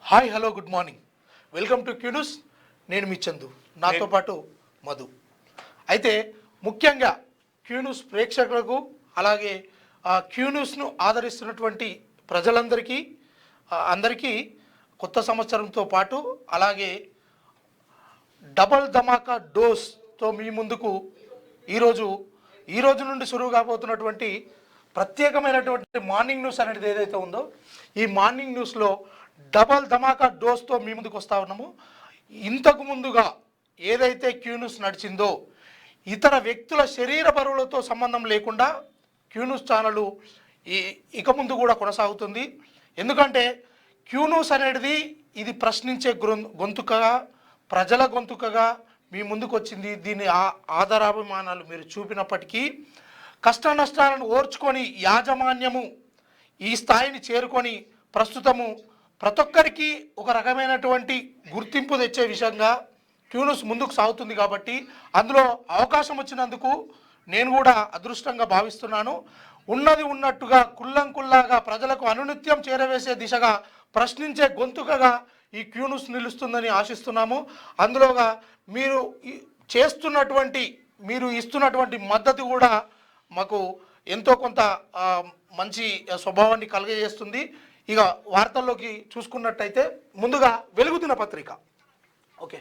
Hi hello good morning, welcome to Q news. నేను మీ చందు, నాతో పాటు మధు. అయితే ముఖ్యంగా క్యూ న్యూస్ ప్రేక్షకులకు అలాగే క్యూ న్యూస్ను ఆదరిస్తున్నటువంటి ప్రజలందరికీ అందరికీ కొత్త సంవత్సరంతో పాటు అలాగే డబల్ ధమాకా డోస్తో మీ ముందుకు ఈరోజు నుండి సురువు కాబోతున్నటువంటి ప్రత్యేకమైనటువంటి మార్నింగ్ న్యూస్ అనేది ఏదైతే ఉందో ఈ మార్నింగ్ న్యూస్లో డబల్ ధమాకా డోస్తో మీ ముందుకు వస్తూ ఉన్నాము. ఇంతకు ముందుగా ఏదైతే క్యూ న్యూస్ నడిచిందో ఇతర వ్యక్తుల శరీర బరువులతో సంబంధం లేకుండా క్యూ న్యూస్ ఛానల్ ఇక ముందు కూడా కొనసాగుతుంది. ఎందుకంటే క్యూ న్యూస్ అనేది ఇది ప్రశ్నించే గొంతుకగా, ప్రజల గొంతుకగా మీ ముందుకు వచ్చింది. దీని ఆధారాభిమానాలు మీరు చూపినప్పటికీ కష్ట నష్టాలను ఓర్చుకొని యాజమాన్యము ఈ స్థాయిని చేరుకొని ప్రస్తుతము ప్రతి ఒక్కరికి ఒక రకమైనటువంటి గుర్తింపు తెచ్చే విషయంగా క్యూ న్యూస్ ముందుకు సాగుతుంది. కాబట్టి అందులో అవకాశం వచ్చినందుకు నేను కూడా అదృష్టంగా భావిస్తున్నాను. ఉన్నది ఉన్నట్టుగా కుల్లంకుల్లాగా ప్రజలకు అనునిత్యం చేరవేసే దిశగా ప్రశ్నించే గొంతుకగా ఈ క్యూ న్యూస్ నిలుస్తుందని ఆశిస్తున్నాము. అందులోగా మీరు ఇస్తున్నటువంటి మద్దతు కూడా మాకు ఎంతో కొంత మంచి స్వభావాన్ని కలుగజేస్తుంది. ఇక వార్తల్లోకి చూసుకున్నట్టయితే ముందుగా వెలుగుతున్న పత్రిక. ఓకే,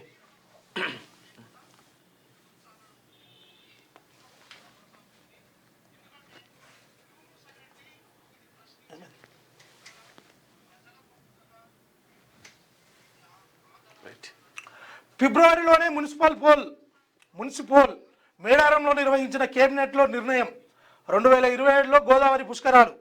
ఫిబ్రవరిలోనే మున్సిపల్ మేడారంలో నిర్వహించిన కేబినెట్లో నిర్ణయం. 2027లో గోదావరి పుష్కరాలు,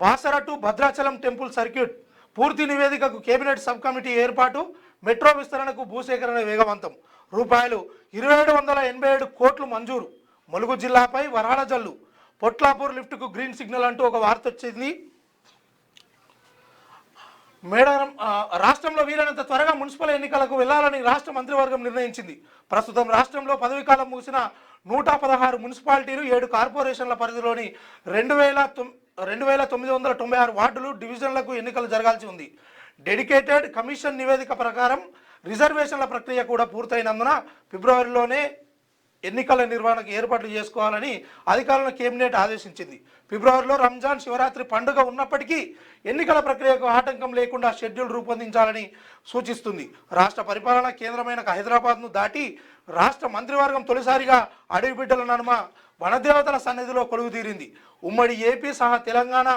Basara to Bhadrachalam temple circuit పూర్తి నివేదికకు కేబినెట్ సబ్ కమిటీ ఏర్పాటు, మెట్రో విస్తరణకు భూసేకరణ వేగవంతం, రూపాయలు 2787 కోట్లు మంజూరు, ములుగు జిల్లాపై వరాల జల్లు, పొట్లాపూర్ లిఫ్ట్కు గ్రీన్ సిగ్నల్ అంటూ ఒక వార్త వచ్చింది. మేడారం రాష్ట్రంలో వీలైనంత త్వరగా మున్సిపల్ ఎన్నికలకు వెళ్లాలని రాష్ట్ర మంత్రివర్గం నిర్ణయించింది. ప్రస్తుతం రాష్ట్రంలో పదవీకాలం ముగిసిన 116 మున్సిపాలిటీలు, 7 కార్పొరేషన్ల పరిధిలోని 2996 వార్డులు, డివిజన్లకు ఎన్నికలు జరగాల్సి ఉంది. డెడికేటెడ్ కమిషన్ నివేదిక ప్రకారం రిజర్వేషన్ల ప్రక్రియ కూడా పూర్తయినందున ఫిబ్రవరిలోనే ఎన్నికల నిర్వహణకు ఏర్పాట్లు చేసుకోవాలని అధికారులను కేబినెట్ ఆదేశించింది. ఫిబ్రవరిలో రంజాన్, శివరాత్రి పండుగ ఉన్నప్పటికీ ఎన్నికల ప్రక్రియకు ఆటంకం లేకుండా షెడ్యూల్ రూపొందించాలని సూచిస్తుంది. రాష్ట్ర పరిపాలనా కేంద్రమైన హైదరాబాద్ను దాటి రాష్ట్ర మంత్రివర్గం తొలిసారిగా అడవిబిడ్డల నడుమ వనదేవతల సన్నిధిలో కొలువుతీరింది. ఉమ్మడి ఏపీ సహా తెలంగాణ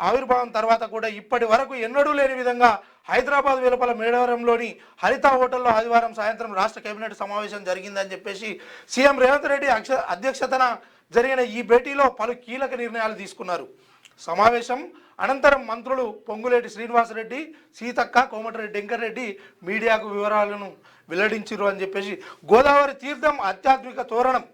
ఆవిర్భావం తర్వాత కూడా ఇప్పటి వరకు ఎన్నడూ లేని విధంగా హైదరాబాద్ వెలుపల మేడారంలోని హరిత హోటల్లో ఆదివారం సాయంత్రం రాష్ట్ర కేబినెట్ సమావేశం జరిగిందని చెప్పేసి సీఎం రేవంత్ రెడ్డి అధ్యక్షతన జరిగిన ఈ భేటీలో పలు కీలక నిర్ణయాలు తీసుకున్నారు. సమావేశం అనంతరం మంత్రులు పొంగులేటి శ్రీనివాసరెడ్డి, సీతక్క, కోమటిరెడ్డి వెంకటరెడ్డి మీడియాకు వివరాలను వెల్లడించారు అని చెప్పేసి గోదావరి తీర్థం ఆధ్యాత్మిక తోరణం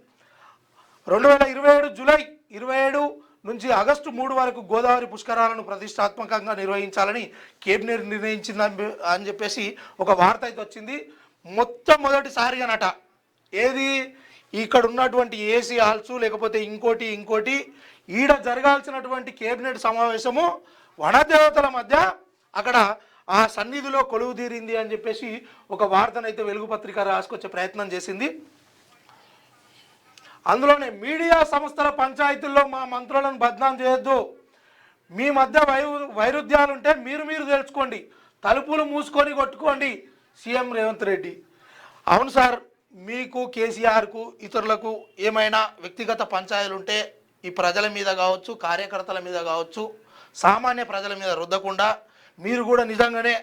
2027 జూలై 27 నుంచి ఆగస్టు 3 వరకు గోదావరి పుష్కరాలను ప్రతిష్టాత్మకంగా నిర్వహించాలని కేబినెట్ నిర్ణయించిందని అని చెప్పేసి ఒక వార్త అయితే వచ్చింది. మొట్టమొదటిసారిగానట ఏది ఇక్కడ ఉన్నటువంటి ఏసీ హాల్స్ లేకపోతే ఇంకోటి ఈడ జరగాల్సినటువంటి కేబినెట్ సమావేశము వనదేవతల మధ్య అక్కడ ఆ సన్నిధిలో కొలువు తీరింది అని చెప్పేసి ఒక వార్తనైతే వెలుగు పత్రిక రాసుకొచ్చే ప్రయత్నం చేసింది. అందులోనే మీడియా సంస్థల పంచాయతీల్లో మా మంత్రులను బద్నాం చేయొద్దు, మీ మధ్య వైరుధ్యాలుంటే మీరు తెలుసుకోండి, తలుపులు మూసుకొని కొట్టుకోండి, సీఎం రేవంత్ రెడ్డి. అవును సార్, మీకు కేసీఆర్కు ఇతరులకు ఏమైనా వ్యక్తిగత పంచాయతీలు ఉంటే ఈ ప్రజల మీద కావచ్చు, కార్యకర్తల మీద కావచ్చు, సామాన్య ప్రజల మీద రుద్దకుండా మీరు కూడా నిజంగానే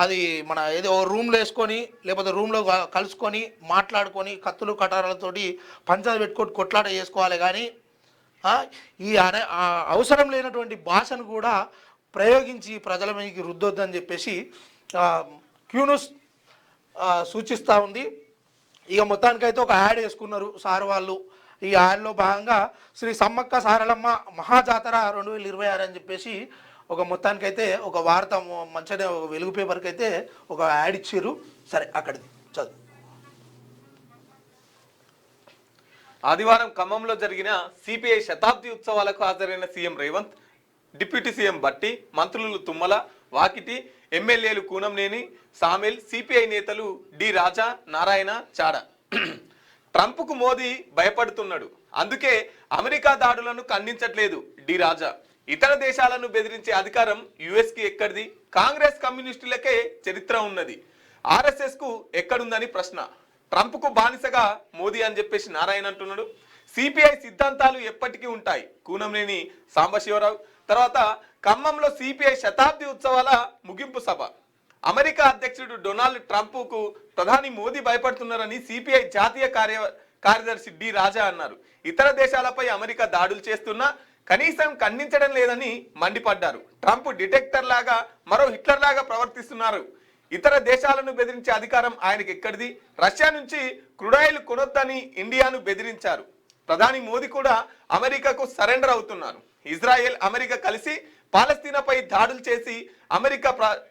అది మన ఏదో రూమ్లో వేసుకొని లేకపోతే రూమ్లో కలుసుకొని మాట్లాడుకొని కత్తులు కటారాలతోటి పంచాయతీ పెట్టుకొని కొట్లాట చేసుకోవాలి. కానీ ఈ అవసరం లేనటువంటి భాషను కూడా ప్రయోగించి ప్రజల మీదకి రుద్దొద్దని చెప్పేసి క్యూ న్యూస్ సూచిస్తూ ఉంది. ఇక మొత్తానికైతే ఒక యాడ్ వేసుకున్నారు సార్ వాళ్ళు. ఈ యాడ్లో భాగంగా శ్రీ సమ్మక్క సారలమ్మ మహాజాతర 2026 అని చెప్పేసి ఒక మొత్తానికైతే ఒక వార్త మంచిగా వెలుగు పేపర్కి అయితే ఒక యాడ్ ఇచ్చారు. సరే, అక్కడిది చదువు. ఆదివారం ఖమ్మంలో జరిగిన సిపిఐ శతాబ్ది ఉత్సవాలకు హాజరైన సీఎం రేవంత్, డిప్యూటీ సీఎం బట్టి, మంత్రులు తుమ్మల, వాకిటి ఎమ్మెల్యేలు కూనంనేని సామెల్, సిపిఐ నేతలు డి రాజా, నారాయణ, చాడ. ట్రంప్కు మోదీ భయపడుతున్నాడు, అందుకే అమెరికా దాడులను ఖండించట్లేదు డి రాజా. ఇతర దేశాలను బెదిరించే అధికారం యుఎస్కి ఎక్కడిది? కాంగ్రెస్ కమ్యూనిస్టులకే చరిత్ర ఉన్నది, ఆర్ఎస్ఎస్ కు ఎక్కడుందని ప్రశ్న. ట్రంప్కు బానిసగా మోదీ అని చెప్పేసి నారాయణ అంటున్నాడు. సిపిఐ సిద్ధాంతాలు ఎప్పటికీ ఉంటాయి, కూనంనేని సాంబశివరావు. తర్వాత ఖమ్మంలో సిపిఐ శతాబ్ది ఉత్సవాల ముగింపు సభ. అమెరికా అధ్యక్షుడు డొనాల్డ్ ట్రంప్కు ప్రధాని మోదీ భయపడుతున్నారని సిపిఐ జాతీయ కార్యదర్శి డి రాజా అన్నారు. ఇతర దేశాలపై అమెరికా దాడులు చేస్తున్నా కనీసం ఖండించడం లేదని మండిపడ్డారు. ట్రంప్ డిటెక్టర్ లాగా, మరో హిట్లర్ లాగా ప్రవర్తిస్తున్నారు. ఇతర దేశాలను బెదిరించే అధికారం ఆయనకి ఎక్కడిది? రష్యా నుంచి క్రూడాయిల్ కొనొద్దని ఇండియాను బెదిరించారు. ప్రధాని మోదీ కూడా అమెరికాకు సరెండర్ అవుతున్నారు. ఇజ్రాయెల్, అమెరికా కలిసి పాలస్తీనాపై దాడులు చేసి అమెరికా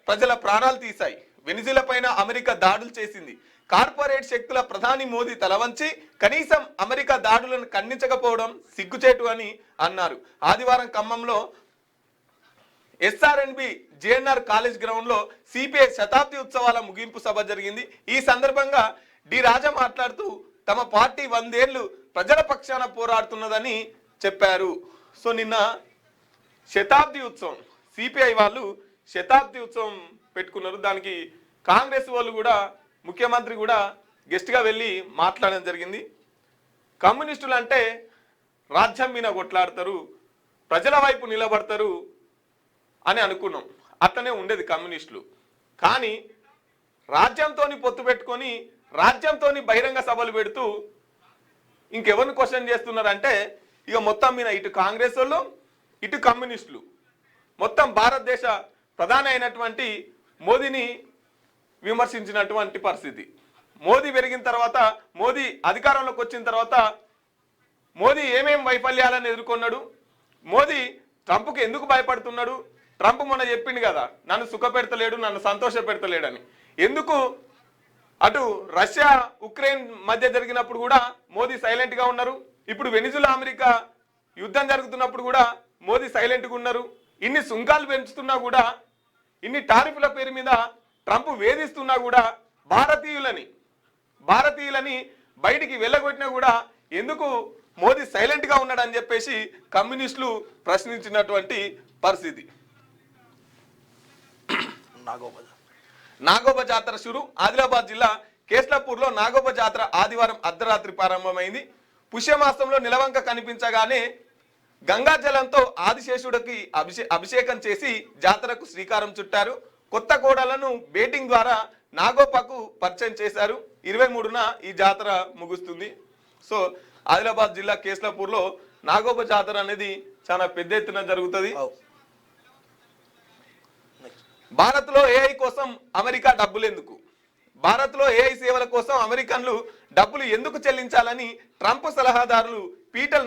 ప్రజల ప్రాణాలు తీశాయి. వెనిజులా పైన అమెరికా దాడులు చేసింది. కార్పొరేట్ శక్తుల ప్రధాని మోదీ తలవంచి కనీసం అమెరికా దాడులను ఖండించకపోవడం సిగ్గుచేటు అని అన్నారు. ఆదివారం ఖమ్మంలో ఎస్ఆర్ఎన్బి జేఎన్ఆర్ కాలేజ్ గ్రౌండ్ లో సిపిఐ శతాబ్ది ఉత్సవాల ముగింపు సభ జరిగింది. ఈ సందర్భంగా డి రాజా మాట్లాడుతూ తమ పార్టీ 100 ఏళ్లు ప్రజల పక్షాన పోరాడుతున్నదని చెప్పారు. సో నిన్న శతాబ్ది ఉత్సవం, సిపిఐ వాళ్ళు శతాబ్ది ఉత్సవం పెట్టుకున్నారు. దానికి కాంగ్రెస్ వాళ్ళు కూడా, ముఖ్యమంత్రి కూడా గెస్ట్గా వెళ్ళి మాట్లాడడం జరిగింది. కమ్యూనిస్టులు అంటే రాజ్యం మీద కొట్లాడతారు, ప్రజల వైపు నిలబడతారు అని అనుకున్నాం. అట్లనే ఉండేది కమ్యూనిస్టులు. కానీ రాజ్యంతో పొత్తు పెట్టుకొని రాజ్యంతో బహిరంగ సభలు పెడుతూ ఇంకెవరిని క్వశ్చన్ చేస్తున్నారంటే ఇక మొత్తం మీద ఇటు కాంగ్రెస్ వాళ్ళు, ఇటు కమ్యూనిస్టులు మొత్తం భారతదేశ ప్రధాని అయినటువంటి మోదీని విమర్శించినటువంటి పరిస్థితి. మోదీ పెరిగిన తర్వాత, మోదీ అధికారంలోకి వచ్చిన తర్వాత మోదీ ఏమేం వైఫల్యాలను ఎదుర్కొన్నాడు, మోదీ ట్రంప్కి ఎందుకు భయపడుతున్నాడు, ట్రంప్ మొన్న చెప్పింది కదా నన్ను సుఖ పెడతలేడు, నన్ను సంతోష పెడతలేడని. ఎందుకు అటు రష్యా ఉక్రెయిన్ మధ్య జరిగినప్పుడు కూడా మోదీ సైలెంట్గా ఉన్నారు, ఇప్పుడు వెనిజులా అమెరికా యుద్ధం జరుగుతున్నప్పుడు కూడా మోదీ సైలెంట్గా ఉన్నారు. ఇన్ని సుంకాలు పెంచుతున్నా కూడా, ఇన్ని టారిఫ్ల పేరు మీద ట్రంప్ వేధిస్తున్నా కూడా భారతీయులని బయటికి వెళ్ళగొట్టినా కూడా ఎందుకు మోదీ సైలెంట్గా ఉన్నాడని చెప్పేసి కమ్యూనిస్టులు ప్రశ్నించినటువంటి పరిస్థితి. నాగోబా జాతర షురు. ఆదిలాబాద్ జిల్లా కేస్లాపూర్లో నాగోబా జాతర ఆదివారం అర్ధరాత్రి ప్రారంభమైంది. పుష్యమాసంలో నిలవంక కనిపించగానే గంగా జలంతో ఆదిశేషుడికి అభిషేకం చేసి జాతరకు శ్రీకారం చుట్టారు. కొత్త కోడలను బేటింగ్ ద్వారా నాగోపాకు పరిచయం చేశారు. 23న ఈ జాతర ముగుస్తుంది. సో ఆదిలాబాద్ జిల్లా కేస్లాపూర్లో నాగోబా జాతర అనేది చాలా పెద్ద ఎత్తున జరుగుతుంది. భారత్లో ఏఐ కోసం అమెరికా డబ్బులు ఎందుకు? భారత్లో ఏఐ సేవల కోసం అమెరికన్లు డబ్బులు ఎందుకు చెల్లించాలని ట్రంప్ సలహాదారులు పీటర్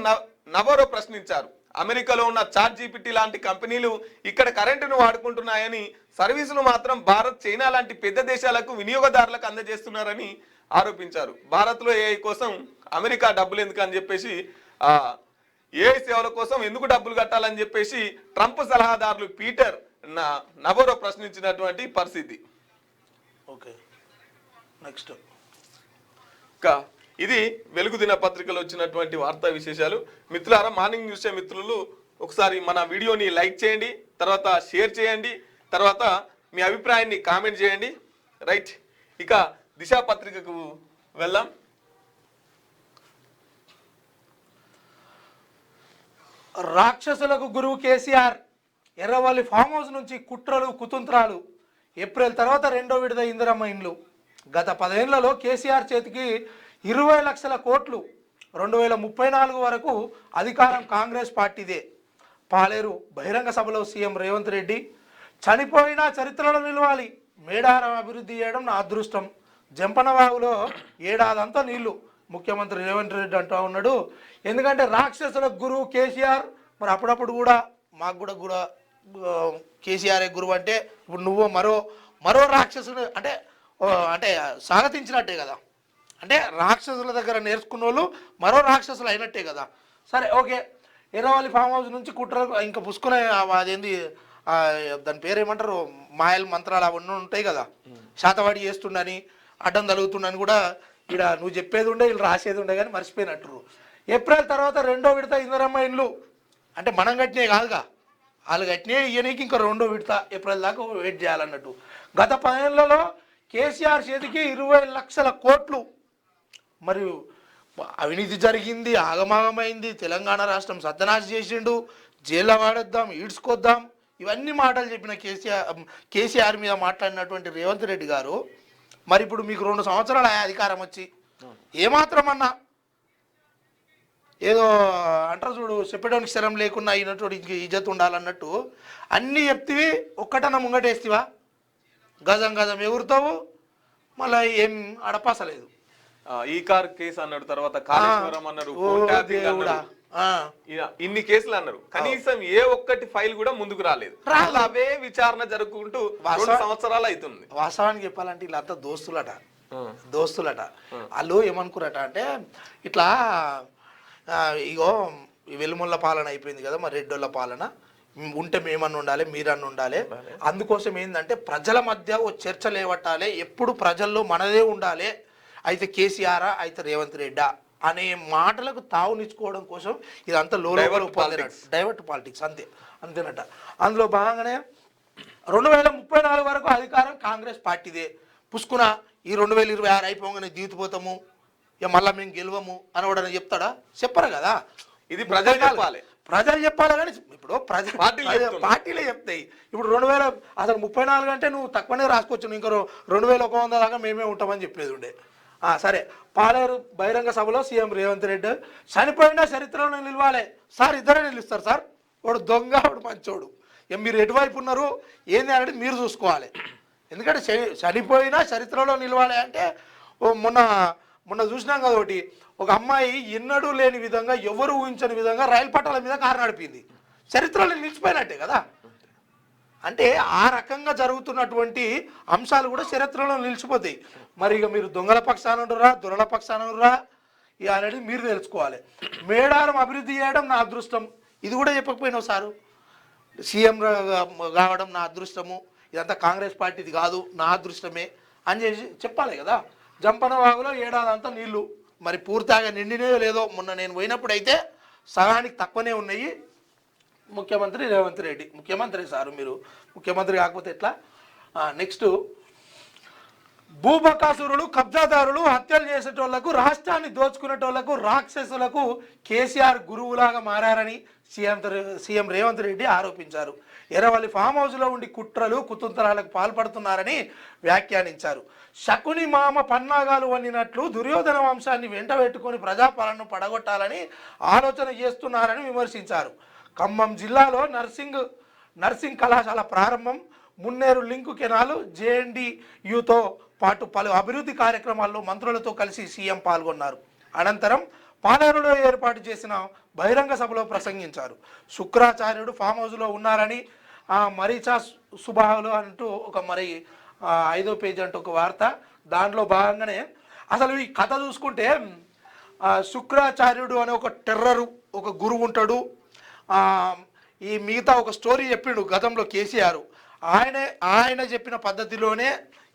నవరో ప్రశ్నించారు. అమెరికాలో ఉన్న చాట్ జీపీటీ లాంటి కంపెనీలు ఇక్కడ కరెంటును వాడుకుంటున్నాయని, సర్వీసులు మాత్రం భారత్, చైనా లాంటి పెద్ద దేశాలకు వినియోగదారులకు అందజేస్తున్నారని ఆరోపించారు. భారత్లో ఏఐ కోసం అమెరికా డబ్బులు ఎందుకు అని చెప్పేసి, ఏఐ సేవల కోసం ఎందుకు డబ్బులు కట్టాలని చెప్పేసి ట్రంప్ సలహాదారులు పీటర్ నవరో ప్రశ్నించినటువంటి పరిస్థితి. ఓకే, నెక్స్ట్ ఇది వెలుగు దినపత్రికలో వచ్చినటువంటి వార్తా విశేషాలు. మిత్రులారా, మార్నింగ్ న్యూస్ మిత్రులు ఒకసారి మన వీడియోని లైక్ చేయండి, తర్వాత షేర్ చేయండి, తర్వాత మీ అభిప్రాయాన్ని కామెంట్ చేయండి. రైట్, ఇక దిశ పత్రికకు వెళ్దాం. రాక్షసులకు గురువు కేసీఆర్. ఎర్రవల్లి ఫామ్ హౌస్ నుంచి కుట్రలు కుతంత్రాలు. ఏప్రిల్ తర్వాత 2వ విడత ఇందిరమ్మ ఇండ్లు. గత 10 ఏళ్లలో కేసీఆర్ చేతికి 20 లక్షల కోట్లు. 2034 వరకు అధికారం కాంగ్రెస్ పార్టీదే. పాలేరు బహిరంగ సభలో సీఎం రేవంత్ రెడ్డి, చనిపోయినా చరిత్రలో నిలవాలి, మేడారం అభివృద్ధి చేయడం నా అదృష్టం, జంపనవాగులో ఏడాదంతా నీళ్లు, ముఖ్యమంత్రి రేవంత్ రెడ్డి అంటూ ఉన్నాడు. ఎందుకంటే రాక్షసులకు గురువు కేసీఆర్. మరి అప్పుడప్పుడు కూడా మాకు కూడా కేసీఆర్ గురువు అంటే ఇప్పుడు నువ్వు మరో రాక్షసుడు అంటే స్వాగతించినట్టే కదా. అంటే రాక్షసుల దగ్గర నేర్చుకున్న వాళ్ళు మరో రాక్షసులు అయినట్టే కదా. సరే, ఓకే. ఎర్రవల్లి ఫామ్ హౌస్ నుంచి కుట్ర ఇంకా పుసుకునే అదేంది దాని పేరు ఏమంటారు, మాయల మంత్రాలు అవన్నీ ఉంటాయి కదా, శాతవాడి చేస్తుండని అడ్డం తలుగుతుండని కూడా ఇక్కడ నువ్వు చెప్పేది ఉండే వీళ్ళు రాసేది ఉండే కానీ మర్చిపోయినట్టు. ఏప్రిల్ తర్వాత రెండో విడత ఇందిరమ్మ ఇండ్లు అంటే మనం కట్టినే కాదుగా, వాళ్ళు కట్టినే ఇయ్యనీకి ఇంకా రెండో విడత ఏప్రిల్ దాకా వెయిట్ చేయాలన్నట్టు. గత 10 ఏళ్లలో కేసీఆర్ చేతికి 20 లక్షల కోట్లు మరియు అవినీతి జరిగింది, ఆగమాగమైంది, తెలంగాణ రాష్ట్రం సత్యనాశ చేసిండు, జైల్లో వాడేద్దాం, ఈడ్చుకొద్దాం, ఇవన్నీ మాటలు చెప్పిన కేసీఆర్ మీద మాట్లాడినటువంటి రేవంత్ రెడ్డి గారు మరి ఇప్పుడు మీకు 2 సంవత్సరాల అధికారం వచ్చి ఏమాత్రమన్నా ఏదో అంటారు చూడు, చెప్పడానికి స్థలం లేకుండా అయినటువంటి ఇజ్జత్ ఉండాలన్నట్టు అన్నీ చెప్తివి, ఒక్కటన్నా ముంగటేస్తావా, గజం గజం ఎగురుతావు, మళ్ళీ ఏం అడపాసలేదు. ఈ కార్ కేసు అన్నాడు, తర్వాత కాళేశ్వరం అన్నారు, ఇన్ని కేసులు అన్నారు, కనీసం ఏ ఒక్కటి ఫైల్ కూడా ముందుకు రాలేదు. అవే విచారణ జరుపుకుంటూ 2 సంవత్సరాలు అవుతుంది. వాస్తవానికి చెప్పాలంటే వీళ్ళంతా దోస్తులట. వాళ్ళు ఏమనుకురట అంటే ఇట్లా ఇగో వెలుముళ్ళ పాలన అయిపోయింది కదా, మరి రెడ్డోళ్ళ పాలన ఉంటే మేమన్నా ఉండాలి, మీరన్నా ఉండాలి, అందుకోసం ఏంటంటే ప్రజల మధ్య ఓ చర్చ లేవట్టాలి, ఎప్పుడు ప్రజల్లో మనదే ఉండాలి, అయితే కేసీఆర్ అయితే రేవంత్ రెడ్డా అనే మాటలకు తావునిచ్చుకోవడం కోసం ఇదంతా డైవర్ట్ పాలిటిక్స్ అంతేనట. అందులో భాగంగానే 2034 వరకు అధికారం కాంగ్రెస్ పార్టీదే, పుష్కున ఈ 2026 అయిపోగానే దీతిపోతాము, ఇక మళ్ళీ మేము గెలవము అని చెప్తాడా? చెప్పరు కదా, ఇది ప్రజలు చెప్పాలి కానీ ఇప్పుడు పార్టీలే చెప్తాయి. ఇప్పుడు 2000 అసలు 34 అంటే నువ్వు తక్కువనే రాసుకోవచ్చు, ఇంకా 2100 దాకా మేమే ఉంటామని చెప్పేది ఉండే. సరే, పాలేరు బహిరంగ సభలో సీఎం రేవంత్ రెడ్డి చనిపోయినా చరిత్రలో నిలవాలి సార్, ఇద్దరే నిలుస్తారు సార్, వాడు దొంగ వాడు మంచోడు, మీరు ఎటువైపు ఉన్నారు ఏంది అనేది మీరు చూసుకోవాలి, ఎందుకంటే చనిపోయినా చరిత్రలో నిలవాలి అంటే మొన్న చూసినాం కదా ఒకటి, ఒక అమ్మాయి ఎన్నడూ లేని విధంగా ఎవరు ఊహించని విధంగా రైలు పట్టాల మీద కారు నడిపింది, చరిత్రలో నిలిచిపోయినట్టే కదా. అంటే ఆ రకంగా జరుగుతున్నటువంటి అంశాలు కూడా చరిత్రలో నిలిచిపోతాయి. మరి ఇక మీరు దొంగల పక్షాన ఉండరా, దొరల పక్షాన ఉండరా, ఇక అనేది మీరు తెలుసుకోవాలి. మేడారం అభివృద్ధి చేయడం నా అదృష్టం, ఇది కూడా చెప్పకపోయినావు సారు, సీఎం కావడం నా అదృష్టము, ఇదంతా కాంగ్రెస్ పార్టీది కాదు నా అదృష్టమే అని చెప్పాలి కదా. జంపన వాగులో ఏడాదంతా నీళ్లు మరి పూర్తిగా నిండినయో లేదో, మొన్న నేను పోయినప్పుడు అయితే సగానికి తక్కువనే ఉన్నాయి. ముఖ్యమంత్రి రేవంత్ రెడ్డి, ముఖ్యమంత్రి సారు, మీరు ముఖ్యమంత్రి కాకపోతే ఎట్లా. నెక్స్ట్, భూబకాసురులు, కబ్జాదారులు, హత్యలు చేసేటోళ్లకు, రాష్ట్రాన్ని దోచుకునేటోళ్లకు, రాక్షసులకు కేసీఆర్ గురువులాగా మారారని సీఎం రేవంత్ రెడ్డి ఆరోపించారు. ఎర్రవల్లి ఫామ్ హౌస్లో ఉండి కుట్రలు కుతంత్రాలకు పాల్పడుతున్నారని వ్యాఖ్యానించారు. శకుని మామ పన్నాగాలు వండినట్లు దుర్యోధన వంశాన్ని వెంట పెట్టుకొని ప్రజాపాలనను పడగొట్టాలని ఆలోచన చేస్తున్నారని విమర్శించారు. ఖమ్మం జిల్లాలో నర్సింగ్ కళాశాల ప్రారంభం, మున్నేరు లింకు కెనాలు, జేఎన్డీయూతో పాటు పలు అభివృద్ధి కార్యక్రమాల్లో మంత్రులతో కలిసి సీఎం పాల్గొన్నారు. అనంతరం పాలేరులో ఏర్పాటు చేసిన బహిరంగ సభలో ప్రసంగించారు. శుక్రాచార్యుడు ఫామ్ హౌస్లో ఉన్నారని, మరీచా సుబాహులు అంటూ ఒక 5వ పేజీ అంటూ ఒక వార్త, దాంట్లో భాగంగానే అసలు ఈ కథ చూసుకుంటే శుక్రాచార్యుడు అనే ఒక టెర్రరు ఒక గురువు ఉంటాడు. ఈ మిగతా ఒక స్టోరీ చెప్పిండు గతంలో కేసీఆర్, ఆయన చెప్పిన పద్ధతిలోనే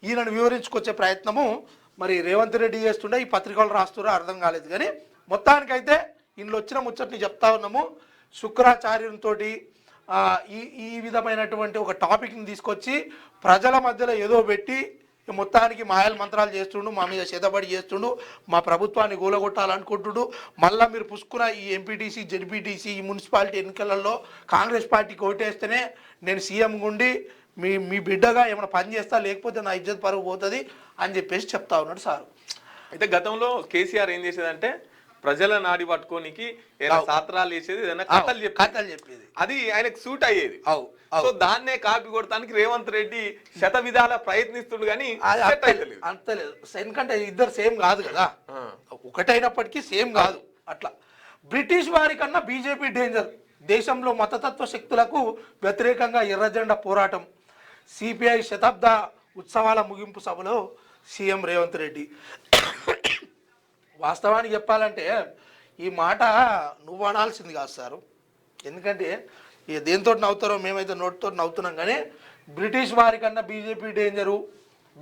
ఈయనను వివరించుకొచ్చే ప్రయత్నము మరి రేవంత్ రెడ్డి చేస్తుండే. ఈ పత్రికలు రాస్తున్నా అర్థం కాలేదు, కానీ మొత్తానికైతే ఇందులో వచ్చిన ముచ్చట్ని చెప్తా ఉన్నాము. శుక్రాచార్యునితో ఈ విధమైనటువంటి ఒక టాపిక్ని తీసుకొచ్చి ప్రజల మధ్యలో ఏదో పెట్టి మొత్తానికి మాయల మంత్రాలు చేస్తుండు, మా మీద చేతబడి చేస్తుండు, మా ప్రభుత్వాన్ని గూలగొట్టాలనుకుంటుడు. మళ్ళీ మీరు పుసుకున్న ఈ ఎంపీటీసీ, జెడ్పీటీసీ, ఈ మున్సిపాలిటీ ఎన్నికలలో కాంగ్రెస్ పార్టీకి ఓటేస్తేనే నేను సీఎం గుండి మీ బిడ్డగా ఏమైనా పని చేస్తా, లేకపోతే నా ఇజ్జత్ పరుగు పోతుంది అని చెప్పేసి చెప్తా ఉన్నాడు సారు. అయితే గతంలో కేసీఆర్ ఏం చేసేదంటే ప్రజల నాడి పట్టుకోనికి సాత్రాలు వేసేది, ఏదైనా కథలు చెప్పేది, అది ఆయనకు సూట్ అయ్యేది. సో దాన్నే కాపీ కొడటానికి రేవంత్ రెడ్డి శత విధాల ప్రయత్నిస్తుండు, కానీ అంతలేదు. ఎందుకంటే ఇద్దరు సేమ్ కాదు కదా, ఒకటైనప్పటికీ సేమ్ కాదు. అట్లా బ్రిటిష్ వారి కన్నా బీజేపీ డేంజర్, దేశంలో మతతత్వ శక్తులకు వ్యతిరేకంగా ఎర్రజెండా పోరాటం, సిపిఐ శతాబ్ద ఉత్సవాల ముగింపు సభలో సీఎం రేవంత్ రెడ్డి. వాస్తవానికి చెప్పాలంటే ఈ మాట నువ్వు అనాల్సింది కాదు సారు, ఎందుకంటే ఇక దేంతో నవ్వుతారో మేమైతే నోటితో నవ్వుతున్నాం, కానీ బ్రిటిష్ వారి కన్నా బీజేపీ డేంజరు,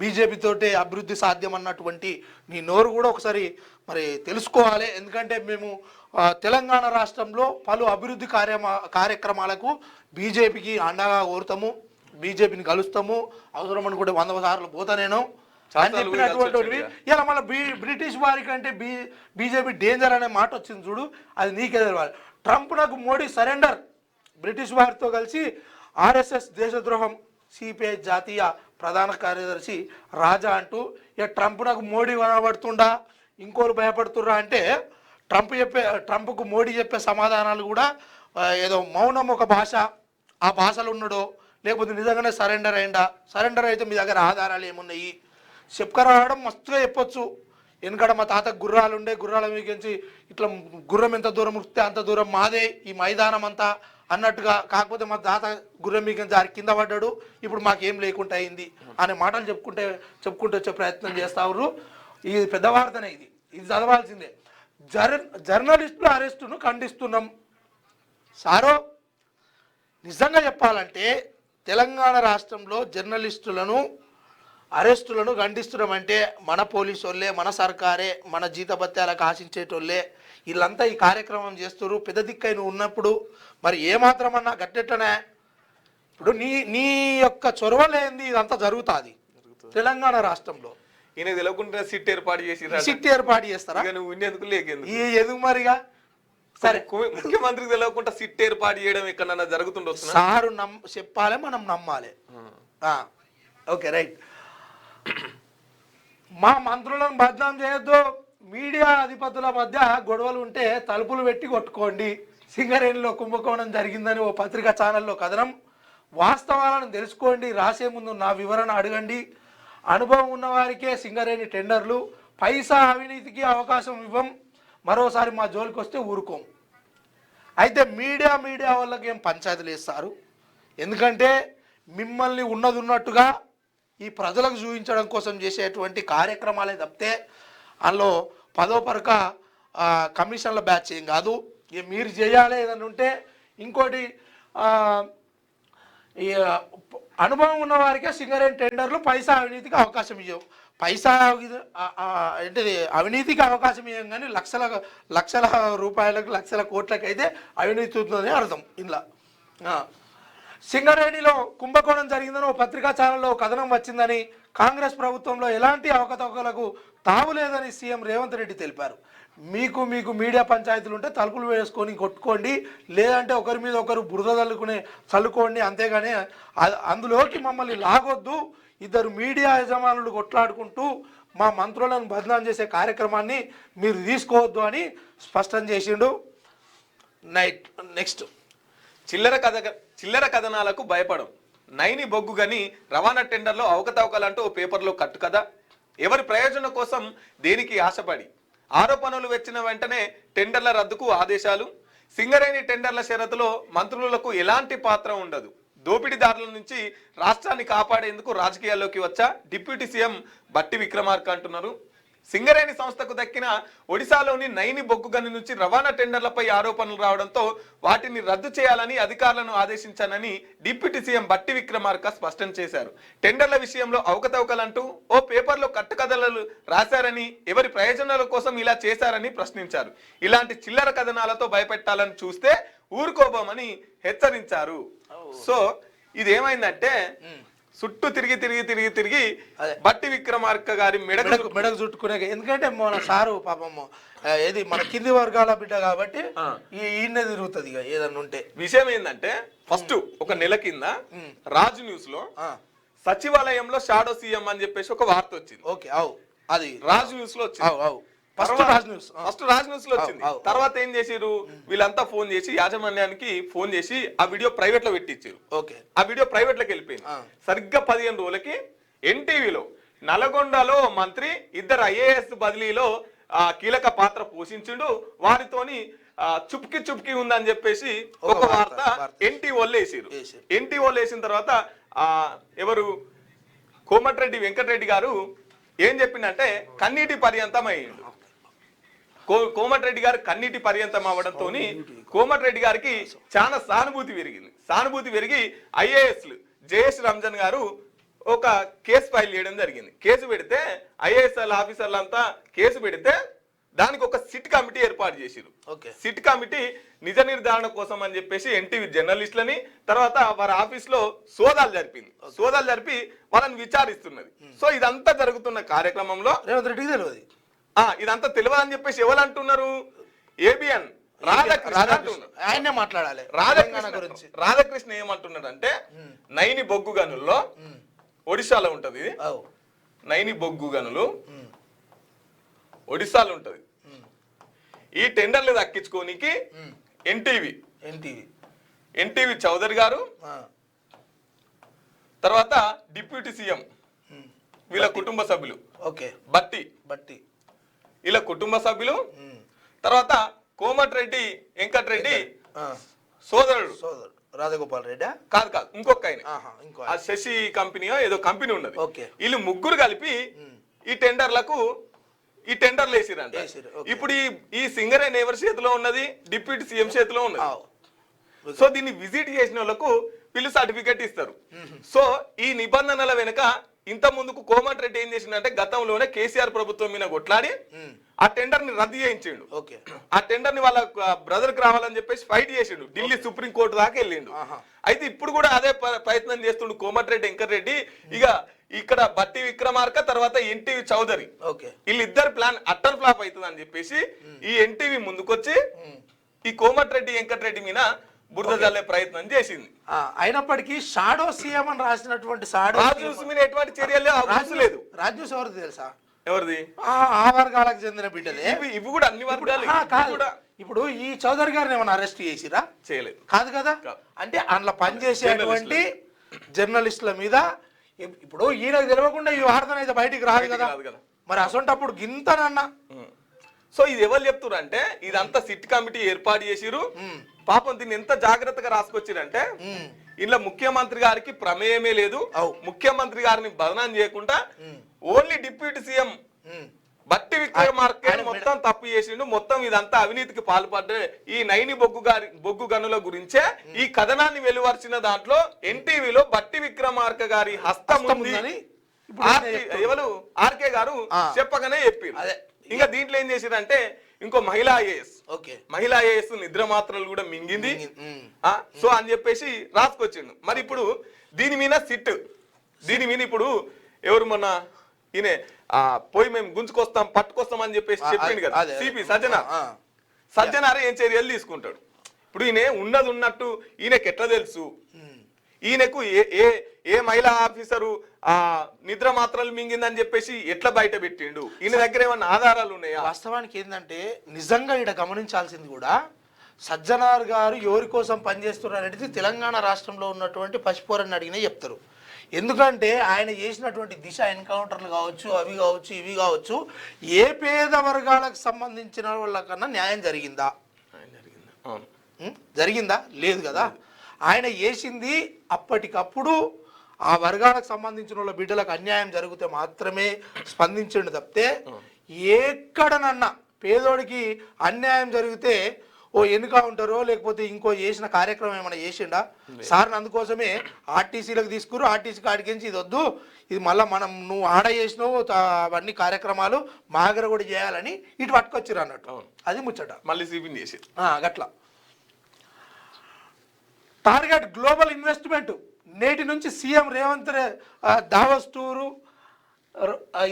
బీజేపీతోటే అభివృద్ధి సాధ్యం అన్నటువంటి నీ నోరు కూడా ఒకసారి మరి తెలుసుకోవాలి. ఎందుకంటే మేము తెలంగాణ రాష్ట్రంలో పలు అభివృద్ధి కార్యక్రమాలకు బీజేపీకి అండగా కోరుతాము, బీజేపీని కలుస్తాము, అవసరం అనుకుంటే 100 సార్లు పోతా నేను అని చెప్పినటువంటి ఇలా మళ్ళీ బ్రిటిష్ వారి కంటే బీజేపీ డేంజర్ అనే మాట వచ్చింది చూడు, అది నీకే తెలియాలి. ట్రంప్ నాకు మోడీ సరెండర్, బ్రిటిష్ వారితో కలిసి ఆర్ఎస్ఎస్ దేశద్రోహం, సిపిఐ జాతీయ ప్రధాన కార్యదర్శి రాజా అంటూ ఇక ట్రంప్ నాకు మోడీ కనబడుతుండా ఇంకోరు భయపడుతుర్రా అంటే ట్రంప్కు మోడీ చెప్పే సమాధానాలు కూడా ఏదో మౌనం ఒక భాష, ఆ భాషలో ఉన్నాడో లేకపోతే నిజంగానే సరెండర్ అయిందా, సరెండర్ అయితే మీ దగ్గర ఆధారాలు ఏమున్నాయి చెప్పుకరావడం మస్తుగా చెప్పొచ్చు. వెనకడ మా తాత గుర్రాలు ఉండే, గుర్రాల మీకించి ఇట్లా గుర్రం ఎంత దూరం ఉరిస్తే అంత దూరం మాదే ఈ మైదానం అంతా అన్నట్టుగా, కాకపోతే మా తాత గుర్రం మీకించి ఆరి కింద పడ్డాడు, ఇప్పుడు మాకేం లేకుండా అయింది అనే మాటలు చెప్పుకుంటూ వచ్చే ప్రయత్నం చేస్తారు. ఇది పెద్ద వార్తనే, ఇది చదవాల్సిందే. జర్నలిస్టుల అరెస్టును ఖండిస్తున్నాం. సారో నిజంగా చెప్పాలంటే తెలంగాణ రాష్ట్రంలో జర్నలిస్టులను అరెస్టులను ఖండిస్తున్నాం అంటే మన పోలీసు వాళ్ళే, మన సర్కారే, మన జీతభత్యాలకు ఆశించేటోళ్ళే వీళ్ళంతా ఈ కార్యక్రమం చేస్తున్నారు. పెద్ద దిక్కై నువ్వు ఉన్నప్పుడు మరి ఏమాత్రమన్నా గట్టెట్టనే ఇప్పుడు నీ యొక్క చొరవ లేనిది ఇదంతా జరుగుతుంది తెలంగాణ రాష్ట్రంలో. ఈయన తెలియకుండా సిట్ ఏర్పాటు చేస్తారా? నువ్వు ఎందుకు లేకెందుకు ఎందుకు మరిగా? సరే, ముఖ్యమంత్రికి తెలియకుండా సిట్ ఏర్పాటు చేయడం ఎక్కడన్నా జరుగుతుండొచ్చు. సారు చెప్పాలి, మనం నమ్మాలి. Okay right. మా మంత్రులను బదనాం చేయొద్దు, మీడియా అధిపతుల మధ్య గొడవలు ఉంటే తలుపులు పెట్టి కొట్టుకోండి. సింగరేణిలో కుంభకోణం జరిగిందని ఓ పత్రికా ఛానల్లో కథనం. వాస్తవాలను తెలుసుకోండి, రాసే ముందు నా వివరణ అడగండి. అనుభవం ఉన్నవారికే సింగరేణి టెండర్లు, పైసా అవినీతికి అవకాశం ఇవ్వం, మరోసారి మా జోలికి వస్తే ఊరుకోం. అయితే మీడియా వాళ్ళకి ఏం పంచాయతీలు వేస్తారు, ఎందుకంటే మిమ్మల్ని ఉన్నట్టుగా ఈ ప్రజలకు చూపించడం కోసం చేసేటువంటి కార్యక్రమాలే తప్పితే అందులో 10వ పరక కమిషన్ల బ్యాచ్ ఏం కాదు. ఇక మీరు చేయాలి ఏదన్నా ఉంటే. ఇంకోటి అనుభవం ఉన్న వారికే సింగరేణి టెండర్లు, పైసా అవినీతికి అవకాశం ఇవ్వం. పైసా ఏంటిది అవినీతికి అవకాశం ఇవ్వం, కానీ లక్షల రూపాయలకు లక్షల కోట్లకి అయితే అవినీతి ఉందని అర్థం. ఇలా సింగరేణిలో కుంభకోణం జరిగిందని ఓ పత్రికా ఛానల్లో కథనం వచ్చిందని, కాంగ్రెస్ ప్రభుత్వంలో ఎలాంటి అవకతవకలకు తావులేదని సీఎం రేవంత్ రెడ్డి తెలిపారు. మీకు మీడియా పంచాయతీలు ఉంటే తలుపులు వేసుకొని కొట్టుకోండి, లేదంటే ఒకరి మీద ఒకరు బురద చల్లుకోండి, అంతేగాని అందులోకి మమ్మల్ని లాగొద్దు. ఇద్దరు మీడియా యజమానులు కొట్లాడుకుంటూ మా మంత్రులను బదనాం చేసే కార్యక్రమాన్ని మీరు తీసుకోవద్దు అని స్పష్టం చేసిండు. నెక్స్ట్ చిల్లర కథనాలకు భయపడం, నైని బొగ్గు గని రవాణా టెండర్లో అవకతవకలంటూ ఓ పేపర్లో కట్టు కదా, ఎవరి ప్రయోజనం కోసం దేనికి ఆశపడి ఆరోపణలు వచ్చిన వెంటనే టెండర్ల రద్దుకు ఆదేశాలు. సింగరేణి టెండర్ల షరతులో మంత్రులకు ఎలాంటి పాత్ర ఉండదు. దోపిడీదారుల నుంచి రాష్ట్రాన్ని కాపాడేందుకు రాజకీయాల్లోకి వచ్చా డిప్యూటీ సీఎం బట్టి విక్రమార్క అంటున్నారు. సింగరేణి సంస్థకు దక్కిన ఒడిశాలోని నైని బొగ్గు గని నుంచి రవాణా టెండర్లపై ఆరోపణలు రావడంతో వాటిని రద్దు చేయాలని అధికారులను ఆదేశించానని డిప్యూటీ సీఎం బట్టి విక్రమార్క స్పష్టం చేశారు. టెండర్ల విషయంలో అవకతవకలంటూ ఓ పేపర్లో కట్టుకథలు రాశారని, ఎవరి ప్రయోజనాల కోసం ఇలా చేశారని ప్రశ్నించారు. ఇలాంటి చిల్లర కథనాలతో భయపెట్టాలని చూస్తే ఊరుకోబోమని హెచ్చరించారు. సో ఇదేమైందంటే చుట్టూ తిరిగి బట్టి విక్రమార్క గారి మెడకు చుట్టుకునే, ఎందుకంటే మన సారు పాపము ఏది మన కింది వర్గాల బిడ్డ కాబట్టి ఈయన తిరుగుతుంది. ఇక ఏదన్నా ఉంటే విషయం ఏంటంటే ఫస్ట్ ఒక నెల కింద రాజ్ న్యూస్ లో సచివాలయంలో షాడో సీఎం అని చెప్పేసి ఒక వార్త వచ్చింది. ఓకే, అది రాజ్ న్యూస్ లో వచ్చింది. ఫస్ట్ రాజ్ న్యూస్ లో వచ్చింది. తర్వాత ఏం చేసిరు, వీళ్ళంతా ఫోన్ చేసి యాజమాన్యానికి ఫోన్ చేసి ఆ వీడియో ప్రైవేట్ లో పెట్టించారు. ఓకే, ఆ వీడియో ప్రైవేట్ లోకి వెళ్ళిపోయింది. సరిగ్గా 15 రోజులకి ఎన్టీవీలో నల్గొండలో మంత్రి ఇద్దరు ఐఏఎస్ బదిలీలో కీలక పాత్ర పోషించుండు, వారితోని చుప్కి ఉందని చెప్పేసి ఒక వార్త ఎన్టీఓలు వేసిరు. ఎన్టీఓలు వేసిన తర్వాత ఎవరు కోమటిరెడ్డి వెంకటరెడ్డి గారు ఏం చెప్పిందంటే కన్నీటి పర్యంతం అయ్యిండు. కోమటిరెడ్డి గారు కన్నీటి పర్యంతం అవ్వడంతో కోమటిరెడ్డి గారికి చాలా సానుభూతి పెరిగి ఐఏఎస్లు జయేష్ రంజన్ గారు ఒక కేసు ఫైల్ చేయడం జరిగింది. కేసు పెడితే ఐఏఎస్ఎల్ ఆఫీసర్లంతా కేసు పెడితే దానికి ఒక సిట్ కమిటీ ఏర్పాటు చేసిరు. సిట్ కమిటీ నిజ నిర్ధారణ కోసం అని చెప్పేసి ఎన్టీవీ జర్నలిస్టులని తర్వాత వారి ఆఫీస్ లో సోదాలు జరిపి వాళ్ళని విచారిస్తున్నది. సో ఇదంతా జరుగుతున్న కార్యక్రమంలో రేవంత్ రెడ్డికి తెలియదు, ఇదంతా తెలియదు అని చెప్పేసి ఎవరు అంటున్నారు? ఏబిఎన్ రాధాకృష్ణ ఆయనే మాట్లాడాలి. రాధాకృష్ణ ఏమంటున్నాడు అంటే నైని బొగ్గు గనుల్లో ఒడిశాలో ఉంటది, నైని బొగ్గు గనులు ఒడిశాలో ఉంటది. ఈ టెండర్లు దక్కించుకోనికి ఎన్టీవీ చౌదరి గారు తర్వాత డిప్యూటీ సీఎం వీళ్ళ కుటుంబ సభ్యులు బట్టి వీళ్ళ కుటుంబ సభ్యులు తర్వాత కోమటిరెడ్డి వెంకటరెడ్డి సోదరుడు రాధగోపాల్ రెడ్డి కాదు ఇంకొక ఆయన శశి కంపెనీయో ఏదో కంపెనీ ఉన్నది. వీళ్ళు ముగ్గురు కలిపి ఈ టెండర్లు వేసిరంట. ఇప్పుడు ఈ సింగరేణి ఎవరి చేతిలో ఉన్నది? డిప్యూటీ సీఎం చేతిలో ఉన్నది. సో దీన్ని విజిట్ చేసిన వాళ్ళకు వీళ్ళు సర్టిఫికెట్ ఇస్తారు. సో ఈ నిబంధనల వెనుక ఇంత ముందుకు కోమటిరెడ్డి ఏం చేసిందంటే గతంలోనే కేసీఆర్ ప్రభుత్వం మీద కొట్లాడి ఆ టెండర్ ని రద్దు చేయించిండు. ఆ టెండర్ ని వాళ్ళ బ్రదర్ కి రావాలని చెప్పేసి ఫైట్ చేసిండు. ఢిల్లీ సుప్రీం కోర్టు దాకా వెళ్ళిండు. అయితే ఇప్పుడు కూడా అదే ప్రయత్నం చేస్తుండు కోమటిరెడ్డి వెంకటరెడ్డి. ఇక ఇక్కడ బట్టి విక్రమార్క తర్వాత ఎన్టీవీ చౌదరి వీళ్ళిద్దరు ప్లాన్ అట్టర్ ఫ్లాప్ అవుతుంది అని చెప్పేసి ఈ ఎన్టీవీ ముందుకొచ్చి ఈ కోమటిరెడ్డి వెంకటరెడ్డి మీద బురద జల్లే ప్రయత్నం చేసింది. అయినప్పటికీ షాడో సీఎం అని రాసినటువంటి ఎటువంటి చర్యలు లేదు. రాజ్యం ఎవరిది తెలుసా? ఎవరిది? ఆ వర్గాలకు చెందిన బిడ్డలే. ఇవి కూడా అన్ని వర్గాలు. ఇప్పుడు ఈ చౌదరి గారిని ఏమైనా అరెస్ట్ చేసిరా? చేయలేదు. కాదు కదా. అంటే అందులో పనిచేసేటువంటి జర్నలిస్టుల మీద ఇప్పుడు ఈయనకు తెలియకుండా ఈ వార్త అయితే బయటికి రాదు కదా. మరి అసొంటప్పుడు గింతనన్నా. సో ఇది ఎవరు చెప్తున్నారు అంటే ఇదంతా సిట్ కమిటీ ఏర్పాటు చేసిరు. పాపం దీన్ని ఎంత జాగ్రత్తగా రాసుకొచ్చిరంటే ఇంట్లో ముఖ్యమంత్రి గారికి ప్రమేయమే లేదు. ముఖ్యమంత్రి గారిని బదనాం చేయకుండా ఓన్లీ డిప్యూటీ సీఎం బట్టి విక్రమార్కే మొత్తం తప్పు చేసిండు. మొత్తం ఇదంతా అవినీతికి పాల్పడ్డ ఈ నైని బొగ్గు గనుల గురించే ఈ కథనాన్ని వెలువరిచిన దాంట్లో ఎన్టీవీలో బట్టి విక్రమార్క గారి హస్తం ఉంది ఎవరు ఆర్కే గారు చెప్పగానే చెప్పారు. ఇంకా దీంట్లో ఏం చేసిరంటే ఇంకో మహిళా ఐఏఎస్ నిద్ర మాత్రలు కూడా మింగింది. సో అని చెప్పేసి రాసుకొచ్చిండు. మరి ఇప్పుడు దీని మీద ఇప్పుడు ఎవరు మొన్న ఈయన పోయి మేము గుంజుకొస్తాం పట్టుకొస్తాం అని చెప్పేసి చెప్పిండు కదా సిపి సజ్జనారే ఏం చర్యలు తీసుకుంటాడు? ఇప్పుడు ఈయన ఉన్నట్టు ఈయనకి ఎట్లా తెలుసు? ఈయనకు ఏ మహిళా ఆఫీసరు నిద్ర మాత్రలు మింగిందని చెప్పేసి ఎట్లా బయట పెట్టిండు? ఈయన దగ్గర ఏమన్నా ఆధారాలు ఉన్నాయా? వాస్తవానికి ఏంటంటే నిజంగా ఇక్కడ గమనించాల్సింది కూడా సజ్జనార్ గారు ఎవరి కోసం పనిచేస్తున్నారు అనేది తెలంగాణ రాష్ట్రంలో ఉన్నటువంటి పసిపోరని అడిగినా చెప్తారు. ఎందుకంటే ఆయన చేసినటువంటి దిశ ఎన్కౌంటర్లు కావచ్చు, అవి కావచ్చు, ఇవి కావచ్చు, ఏ పేద వర్గాలకు సంబంధించిన వాళ్ళకన్నా న్యాయం జరిగిందా? లేదు కదా. ఆయన చేసింది అప్పటికప్పుడు ఆ వర్గాలకు సంబంధించిన వాళ్ళ బిడ్డలకు అన్యాయం జరిగితే మాత్రమే స్పందించండు తప్పితే ఎక్కడనన్నా పేదోడికి అన్యాయం జరిగితే ఎన్కౌంటరో లేకపోతే ఇంకో చేసిన కార్యక్రమం ఏమైనా చేసిండా? సార్ని అందుకోసమే ఆర్టీసీలకు తీసుకురు. ఆర్టీసీ కాడికించి ఇది వద్దు, ఇది మళ్ళీ నువ్వు ఆడ చేసినావు అవన్నీ కార్యక్రమాలు మా దగ్గర కూడా చేయాలని ఇటు పట్టుకొచ్చిరు అన్నట్టు. అది ముచ్చట. మళ్ళీ సీపింగ్ చేసి గట్లా టార్గెట్ గ్లోబల్ ఇన్వెస్ట్మెంట్ నేటి నుంచి సీఎం రేవంత్ దావోస్ టూరు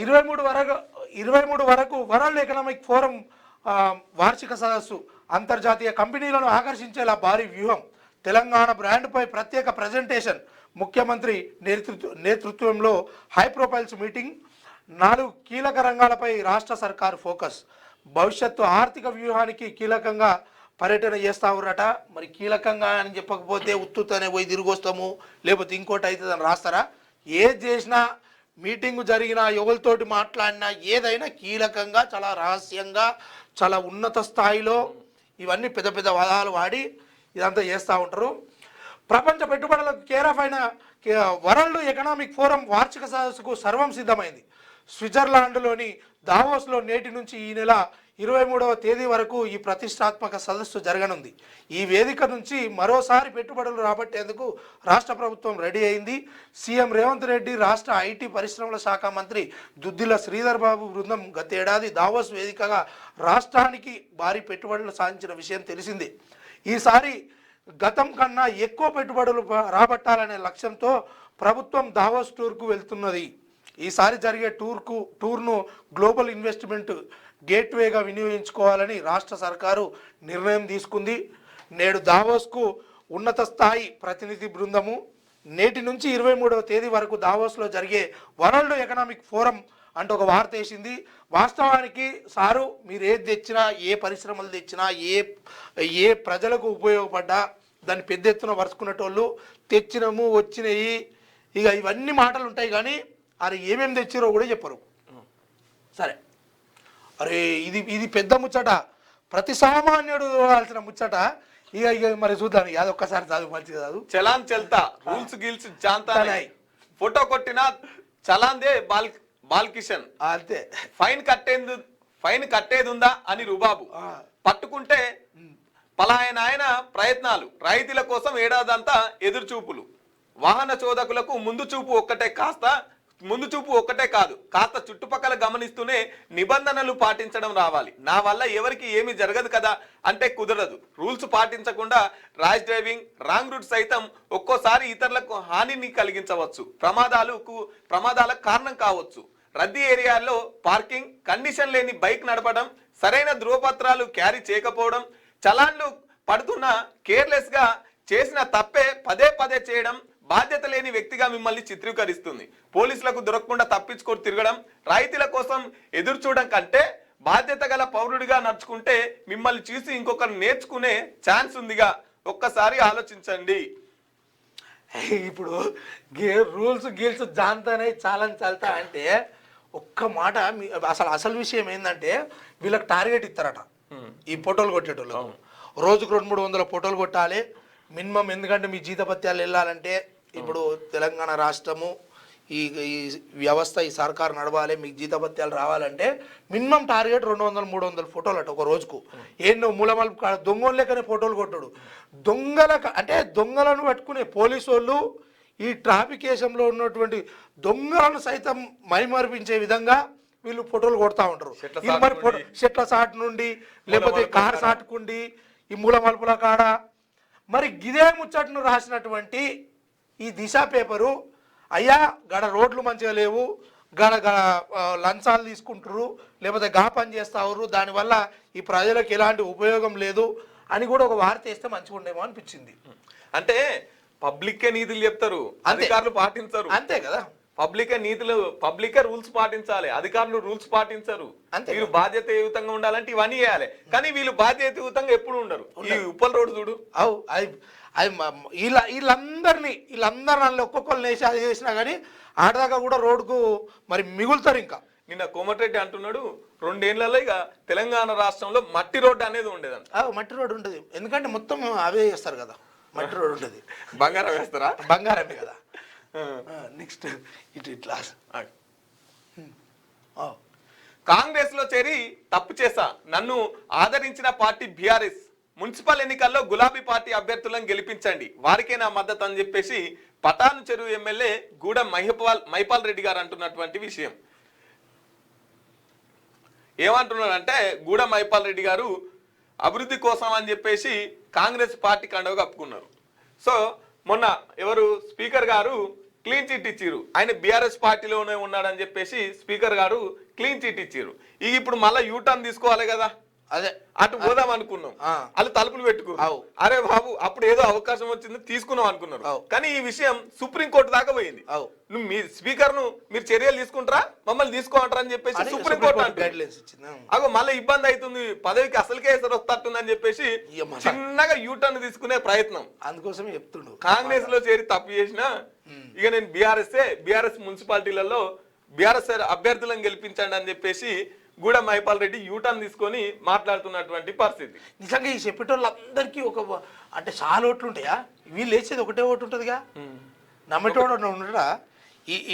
23 వరకు వరల్డ్ ఎకనామిక్ ఫోరం వార్షిక సదస్సు అంతర్జాతీయ కంపెనీలను ఆకర్షించేలా భారీ వ్యూహం. తెలంగాణ బ్రాండ్పై ప్రత్యేక ప్రజెంటేషన్. ముఖ్యమంత్రి నేతృత్వంలో హై ప్రొఫైల్స్ మీటింగ్. 4 కీలక రంగాలపై రాష్ట్ర సర్కారు ఫోకస్. భవిష్యత్తు ఆర్థిక వ్యూహానికి కీలకంగా పర్యటన చేస్తా ఉన్నారట. మరి కీలకంగా అని చెప్పకపోతే ఉత్తుతనే పోయి తిరిగి వస్తాము లేకపోతే ఇంకోటి అవుతుందని రాస్తారా? ఏది చేసినా మీటింగు జరిగినా ఎవరితోటి మాట్లాడినా ఏదైనా కీలకంగా చాలా రహస్యంగా చాలా ఉన్నత స్థాయిలో ఇవన్నీ పెద్ద పెద్ద పదాలు వాడి ఇదంతా చేస్తూ ఉంటారు. ప్రపంచ పెట్టుబడులకు కేర్ ఆఫ్ అయిన వరల్డ్ ఎకనామిక్ ఫోరం వార్షిక సదస్సుకు సర్వం సిద్ధమైంది. స్విట్జర్లాండ్లోని దావోస్లో నేటి నుంచి ఈ నెల 23వ తేదీ వరకు ఈ ప్రతిష్టాత్మక సదస్సు జరగనుంది. ఈ వేదిక నుంచి మరోసారి పెట్టుబడులు రాబట్టేందుకు రాష్ట్ర ప్రభుత్వం రెడీ అయింది. సీఎం రేవంత్ రెడ్డి, రాష్ట్ర ఐటీ పరిశ్రమల శాఖ మంత్రి దుద్దిల శ్రీధర్ బాబు బృందం గతేడాది దావోస్ వేదికగా రాష్ట్రానికి భారీ పెట్టుబడులు సాధించిన విషయం తెలిసిందే. ఈసారి గతం కన్నా ఎక్కువ పెట్టుబడులు రాబట్టాలనే లక్ష్యంతో ప్రభుత్వం దావోస్ టూర్కు వెళ్తున్నది. ఈసారి జరిగే టూర్ను గ్లోబల్ ఇన్వెస్ట్మెంట్ గేట్వేగా వినియోగించుకోవాలని రాష్ట్ర సర్కారు నిర్ణయం తీసుకుంది. నేడు దావోస్కు ఉన్నత స్థాయి ప్రతినిధి బృందము నేటి నుంచి 23వ తేదీ వరకు దావోస్లో జరిగే వరల్డ్ ఎకనామిక్ ఫోరం అంటూ ఒక వార్త వేసింది. వాస్తవానికి సారు మీరు ఏది తెచ్చినా, ఏ పరిశ్రమలు తెచ్చినా, ఏ ప్రజలకు ఉపయోగపడ్డా దాన్ని పెద్ద ఎత్తున వరుసుకునేటోళ్ళు తెచ్చినము వచ్చినాయి ఇక ఇవన్నీ మాటలు ఉంటాయి, కానీ అరే ఏమేమి తెచ్చిరో కూడా చెప్పరు. సరే, అరే ఇది పెద్ద ముచ్చట, ప్రతి సామాన్యుడు చూడాల్సిన ముచ్చట. ఇక మరి చూద్దాం, అదొక్కసారి చదువు, మంచిగా చదువు. చలాన్ చెల్తా రూల్స్ గిల్స్ జాంతా ఫోటో కొట్టిన చలాందే బాల్ కిషన్ అంతే. ఫైన్ కట్టేది ఉందా అని రుబాబు, పట్టుకుంటే పలాయనాయన ప్రయత్నాలు, రైతుల కోసం ఏడాదంతా ఎదురుచూపులు, వాహన చోదకులకు ముందు చూపు ఒక్కటే కాదు కాస్త చుట్టుపక్కల గమనిస్తూనే నిబంధనలు పాటించడం రావాలి. నా వల్ల ఎవరికి ఏమీ జరగదు కదా అంటే కుదరదు. రూల్స్ పాటించకుండా ర్యాష్ డ్రైవింగ్, రాంగ్ రూట్ సైతం ఒక్కోసారి ఇతరులకు హానిని కలిగించవచ్చు, ప్రమాదాలకు కారణం కావచ్చు. రద్దీ ఏరియాల్లో పార్కింగ్, కండిషన్ లేని బైక్ నడపడం, సరైన ధృవపత్రాలు క్యారీ చేయకపోవడం, చలాన్లు పడుతున్న కేర్లెస్ గా చేసిన తప్పే పదే చేయడం బాధ్యత లేని వ్యక్తిగా మిమ్మల్ని చిత్రీకరిస్తుంది. పోలీసులకు దొరకకుండా తప్పించుకొని తిరగడం, రైతుల కోసం ఎదురు చూడడం కంటే బాధ్యత గల పౌరుడిగా నడుచుకుంటే మిమ్మల్ని చూసి ఇంకొకరు నేర్చుకునే ఛాన్స్ ఉందిగా, ఒక్కసారి ఆలోచించండి. ఇప్పుడు రూల్స్ గీల్స్ జాంతానే చల్తా అంటే ఒక్క మాట, అసలు విషయం ఏంటంటే వీళ్ళకి టార్గెట్ ఇస్తారట ఈ ఫోటోలు కొట్టేటోళ్ళు. రోజుకు 200-300 ఫోటోలు కొట్టాలి మినిమం. ఎందుకంటే మీ జీతభత్యాలు వెళ్ళాలంటే ఇప్పుడు తెలంగాణ రాష్ట్రము ఈ వ్యవస్థ, ఈ సర్కారు నడవాలి, మీకు జీతభత్యాలు రావాలంటే మినిమం టార్గెట్ 200-300 ఫోటోలు అట ఒక రోజుకు. ఏంటో మూలమలుపు దొంగలు లెక్కనే ఫోటోలు కొట్టాడు. దొంగలను పట్టుకునే పోలీసు వాళ్ళు ఈ ట్రాఫిక్ కేశంలో ఉన్నటువంటి దొంగలను సైతం మైమరిపించే విధంగా వీళ్ళు ఫోటోలు కొడతా ఉంటారు. చెట్ల సాటు నుండి, లేకపోతే కార్ సాటుకుండి, ఈ మూల మలుపుల కాడ. మరి గిదే ముచ్చట్ను రాసినటువంటి ఈ దిశ పేపరు, అయ్యా గడ రోడ్లు మంచిగా లేవు, గడ లంచాలు తీసుకుంటారు, లేకపోతే గా పని చేస్తారు, దానివల్ల ఈ ప్రజలకు ఎలాంటి ఉపయోగం లేదు అని కూడా ఒక వార్త వేస్తే మంచిగా ఉండేమో అనిపించింది. అంటే పబ్లికే నీతులు చెప్తారు, అధికారులు పాటించరు. అంతే కదా, పబ్లికే రూల్స్ పాటించాలి, అధికారులు రూల్స్ పాటించరు. వీళ్ళు బాధ్యతాయుతంగా ఉండాలంటే ఇవన్నీ చేయాలి, కానీ వీళ్ళు బాధ్యతాయుతంగా ఎప్పుడు ఉండరు. ఈ ఉప్పల్ రోడ్ చూడు, వీళ్ళందరినీ ఒక్కొక్కరు వేసి అది చేసినా కానీ ఆడదాకా కూడా రోడ్కు మరి మిగులుతారు. ఇంకా నిన్న కోమటిరెడ్డి అంటున్నాడు 2 ఏళ్లలో ఇక తెలంగాణ రాష్ట్రంలో మట్టి రోడ్డు అనేది ఉండేదంట. మట్టి రోడ్డు ఉంటుంది, ఎందుకంటే మొత్తం అవే చేస్తారు కదా, మట్టి రోడ్డు ఉంటుంది. బంగారం వేస్తారా? బంగారమే కదా. నెక్స్ట్ ఇట్లా కాంగ్రెస్ లో చేరి తప్పు చేశా, నన్ను ఆదరించిన పార్టీ బీఆర్ఎస్, మున్సిపల్ ఎన్నికల్లో గులాబీ పార్టీ అభ్యర్థులను గెలిపించండి, వారికే నా మద్దతు అని చెప్పేసి పటాను చెరువు ఎమ్మెల్యే గూడ మైపాల్ రెడ్డి గారు అంటున్నటువంటి విషయం. ఏమంటున్నారంటే గూడ మైపాల్ రెడ్డి గారు అభివృద్ధి కోసం అని చెప్పేసి కాంగ్రెస్ పార్టీ కండవ కప్పుకున్నారు. సో మొన్న ఎవరు స్పీకర్ గారు క్లీన్ చిట్ ఇచ్చారు, ఆయన బీఆర్ఎస్ పార్టీలోనే ఉన్నాడని చెప్పేసి స్పీకర్ గారు క్లీన్ చిట్ ఇచ్చారు. ఇప్పుడు మళ్ళీ యూటర్న్ తీసుకోవాలి కదా, అదే అటు పోదాం అనుకున్నాం, వాళ్ళు తలుపులు పెట్టుకున్నారు. అరే బాబు అప్పుడు ఏదో అవకాశం వచ్చింది తీసుకున్నాం అనుకున్నారు, కానీ ఈ విషయం సుప్రీంకోర్టు దాకా పోయింది. నువ్వు మీ స్పీకర్ ను మీరు చర్యలు తీసుకుంటారా, మమ్మల్ని తీసుకోమంటారా అని చెప్పేసి సుప్రీంకోర్టు అగో మళ్ళీ ఇబ్బంది అవుతుంది, పదవికి అసలుకే ఎసరు వస్తుందని చెప్పేసి చిన్నగా యూటర్న్ తీసుకునే ప్రయత్నం. అందుకోసమే చెప్తుండు కాంగ్రెస్ లో చేరి తప్పు చేసినా ఇక నేను బీఆర్ఎస్ మున్సిపాలిటీలలో బీఆర్ఎస్ అభ్యర్థులను గెలిపించండి అని చెప్పేసి గూడ మైపాల్ రెడ్డి యూటర్న్ తీసుకొని మాట్లాడుతున్నటువంటి పరిస్థితి. నిజంగా ఈ చెప్పేటోళ్ళందరికీ ఒక అంటే చాలా ఓట్లు ఉంటాయా? వీళ్ళు వేసేది ఒకటే ఓటు ఉంటుందిగా, నమ్మేటోడు ఉండడా?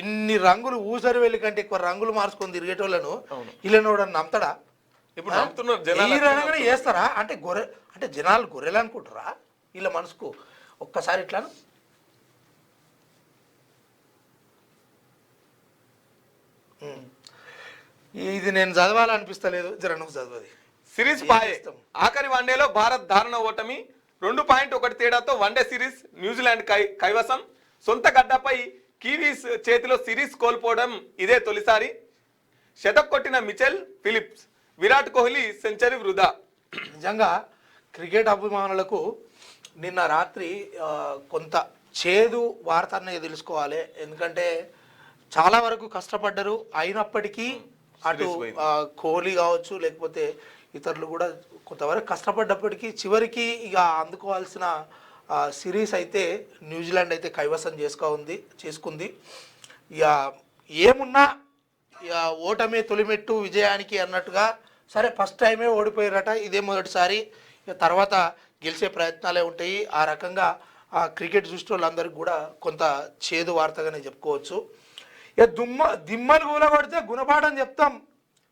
ఇన్ని రంగులు ఊసరి వెళ్ళి కంటే ఎక్కువ రంగులు మార్చుకొని తిరిగేటోళ్ళను వీళ్ళని నమ్ముతాడా? ఇప్పుడు నమ్ముతున్నారు జనాలు. హీరో అనగానే చేస్తారా అంటే గొర్రె అంటే జనాలు గొర్రెలు అనుకుంటారా వీళ్ళ మనసుకు? ఒక్కసారి ఇట్లా ఇది నేను చదవాలనిపిస్తలేదు, జర నువ్వు చదవది. సిరీస్ పాయే ఆఖరి వన్డేలో భారత్ దారుణ ఓటమి, 2.1 తేడాతో వన్డే సిరీస్ న్యూజిలాండ్ కైవసం. సొంత గడ్డపై కివీస్ చేతిలో సిరీస్ కోల్పోవడం ఇదే తొలిసారి. శతక్ కొట్టిన Mitchell Phillips, Virat Kohli century వృధా. నిజంగా క్రికెట్ అభిమానులకు నిన్న రాత్రి కొంత చేదు వార్త అనేది తెలుసుకోవాలి. ఎందుకంటే చాలా వరకు కష్టపడ్డారు, అయినప్పటికీ అటు కోహ్లీ కావచ్చు లేకపోతే ఇతరులు కూడా కొంతవరకు కష్టపడ్డప్పటికీ చివరికి ఇక అందుకోవాల్సిన సిరీస్ అయితే న్యూజిలాండ్ అయితే కైవసం చేసుకుంది. ఇక ఏమున్నా ఇక ఓటమే తొలిమెట్టు విజయానికి అన్నట్టుగా, సరే ఫస్ట్ టైమే ఓడిపోయారట, ఇదే మొదటిసారి, ఇక తర్వాత గెలిచే ప్రయత్నాలే ఉంటాయి. ఆ రకంగా ఆ క్రికెట్ చూసిన వాళ్ళందరికీ కూడా కొంత చేదు వార్తగానే చెప్పుకోవచ్చు. ఇక దిమ్మలు కూలగొడితే గుణపాఠం చెప్తాం,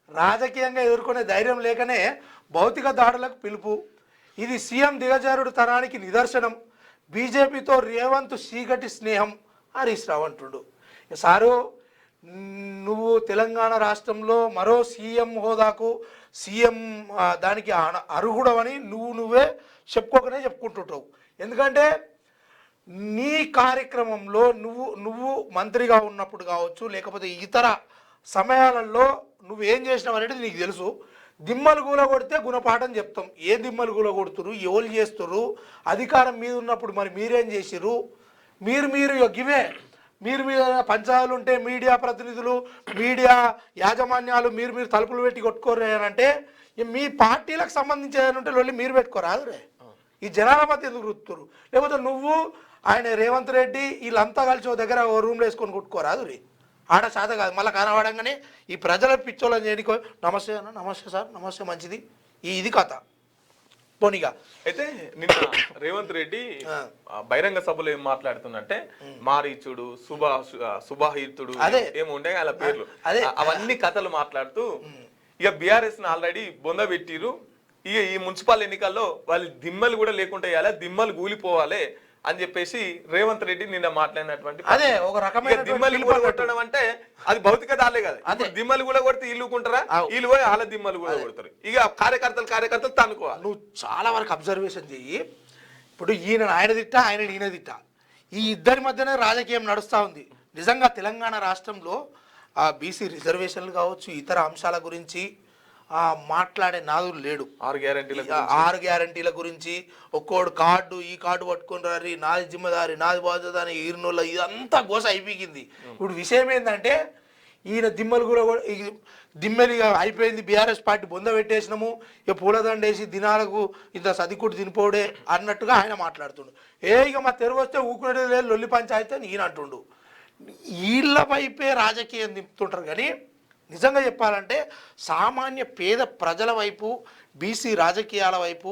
రాజకీయంగా ఎదుర్కొనే ధైర్యం లేకనే భౌతిక దాడులకు పిలుపు. ఇది సీఎం దిగజారుడు తరానికి నిదర్శనం. బీజేపీతో రేవంత్ చీకటి స్నేహం హరీష్ రావు అంటుడు. సారు, నువ్వు తెలంగాణ రాష్ట్రంలో మరో సీఎం హోదాకు సీఎం దానికి అర్హుడవని నువ్వే చెప్పుకుంటుంటావు. ఎందుకంటే నీ కార్యక్రమంలో నువ్వు మంత్రిగా ఉన్నప్పుడు కావచ్చు లేకపోతే ఇతర సమయాలలో నువ్వు ఏం చేసినావు అనేది నీకు తెలుసు. దిమ్మలు కూలగొడితే గుణపాఠం చెప్తాం. ఏ దిమ్మలు కూలగొడుతురు, ఎవరు చేస్తురు, అధికారం మీద ఉన్నప్పుడు మరి మీరేం చేసిర్రు, మీరు గివే మీరు పంచాయతీలు ఉంటే మీడియా ప్రతినిధులు మీడియా యాజమాన్యాలు మీరు తలుపులు పెట్టి కొట్టుకోరు అంటే మీ పార్టీలకు సంబంధించి ఏదైనా ఉంటే వెళ్ళి మీరు పెట్టుకోరాదు రే. ఈ జనాల మధ్య ఎందుకు రుత్తురు? లేకపోతే నువ్వు ఆయన రేవంత్ రెడ్డి వీళ్ళంతా కలిసి ఓ దగ్గర ఓ రూమ్లో వేసుకొని కొట్టుకోరాదు రే. ఆడ శాత కాదు, మళ్ళీ కనబడంగానే ఈ ప్రజల పిచ్చోళ్ళని చేయనికో నమస్తే అన్న, నమస్తే సార్, నమస్తే, మంచిది, ఇది కథ పోనీగా. అయితే నిన్న రేవంత్ రెడ్డి బహిరంగ సభలో ఏం మాట్లాడుతుందంటే మారీచుడు, సుబాహితుడు ఏమో ఉండే వాళ్ళ పేర్లు, అవన్నీ కథలు మాట్లాడుతూ ఇక బీఆర్ఎస్ ఆల్రెడీ బొంద పెట్టిరు, ఇక ఈ మున్సిపల్ ఎన్నికల్లో వాళ్ళు దిమ్మలు కూడా లేకుండా వేయాలి, దిమ్మలు కూలిపోవాలి అని చెప్పేసి రేవంత్ రెడ్డి నిన్న మాట్లాడినటువంటి అదే ఒక రకమైన దిమ్మలు కూడా కొట్టడం అంటే అది భౌతిక దాలే కదా. దిమ్మలు కూడా కొడితే ఇల్లుకుంటారా, వీళ్ళు పోయి వాళ్ళ దిమ్మలు కూడా కొడతారు. ఇక కార్యకర్తలు తనుకోవాలి. నువ్వు చాలా వరకు అబ్జర్వేషన్ చెయ్యి. ఇప్పుడు ఆయన తిట్ట ఈ ఇద్దరి మధ్యనే రాజకీయం నడుస్తూ ఉంది. నిజంగా తెలంగాణ రాష్ట్రంలో బీసీ రిజర్వేషన్లు కావచ్చు ఇతర అంశాల గురించి మాట్లాడే నాదులు లేడు. 6 గ్యారంటీల గురించి ఒక్కోడు కార్డు ఈ కార్డు పట్టుకొని రారి, నాది జిమ్మదారి, నాది బాధ్యత అని ఈరినోళ్ళ ఇదంతా గోస అయిపోయింది. ఇప్పుడు విషయం ఏంటంటే ఈయన దిమ్మెలిగా అయిపోయింది, బీఆర్ఎస్ పార్టీ బొంద పెట్టేసినాము, ఇక పూలదండేసి దినాలకు ఇంత సదికుడు తినిపోడే అన్నట్టుగా ఆయన మాట్లాడుతుండు. ఇక మా తెరువు వస్తే ఊకునే లేదు లొల్లి పంచాయితే అని ఈయన అంటుండు. వీళ్ళ వైపే రాజకీయం దింపుతుంటారు. కానీ నిజంగా చెప్పాలంటే సామాన్య పేద ప్రజల వైపు బీసీ రాజకీయాల వైపు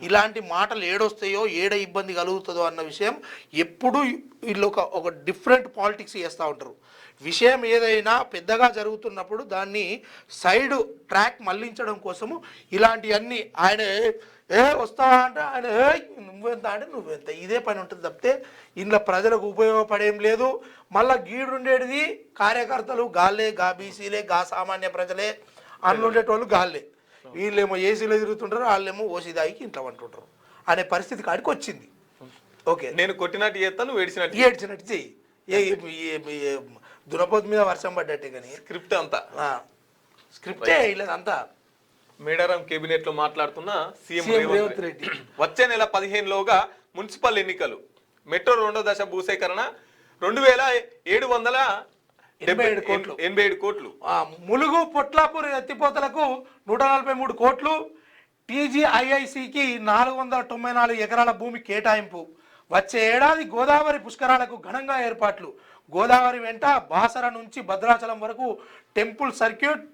ఇలాంటి మాటలు ఏడొస్తాయో ఏడ ఇబ్బంది కలుగుతుందో అన్న విషయం ఎప్పుడు వీళ్ళు ఒక డిఫరెంట్ పాలిటిక్స్ చేస్తూ ఉంటారు. విషయం ఏదైనా పెద్దగా జరుగుతున్నప్పుడు దాన్ని సైడ్ ట్రాక్ మళ్లించడం కోసము ఇలాంటివన్నీ ఆయన వస్తావా అంటే ఆయన నువ్వెంత అంటే నువ్వెంత, ఇదే పని ఉంటుంది తప్పితే ఇంట్లో ప్రజలకు ఉపయోగపడేం లేదు. మళ్ళీ గీడుండేది కార్యకర్తలు గాళ్ళే, గా బీసీలే, గా సామాన్య ప్రజలే, అందుండేటోళ్ళు గాళ్ళే. వీళ్ళేమో ఏసీలో తిరుగుతుంటారు, వాళ్ళేమో ఓసీ దాయికి ఇంట్లో అంటుంటారు అనే పరిస్థితి కాడికి వచ్చింది. ఓకే, నేను కొట్టినట్టు చేస్తాను, ఏడ్చినట్టు చెయ్యి. దునపోతు మీద వర్షం పడ్డట్టే. కానీ స్క్రిప్టే ఇలేదంతా. మేడారం కేబినెట్ లో మాట్లాడుతున్న సీఎం రేవంత్ రెడ్డి వచ్చే నెల 15లోగా మున్సిపల్ ఎన్నికలు, మెట్రో 2వ దశ భూసేకరణ, 2787 కోట్లు, ములుగు పొట్లాపూర్ ఎత్తిపోతలకు 143 కోట్లు, టీజీఐఐసికి 494 ఎకరాల భూమి కేటాయింపు. వచ్చే ఏడాది గోదావరి పుష్కరాలకు ఘనంగా ఏర్పాట్లు. గోదావరి వెంట బాసర నుంచి భద్రాచలం వరకు temple circuit,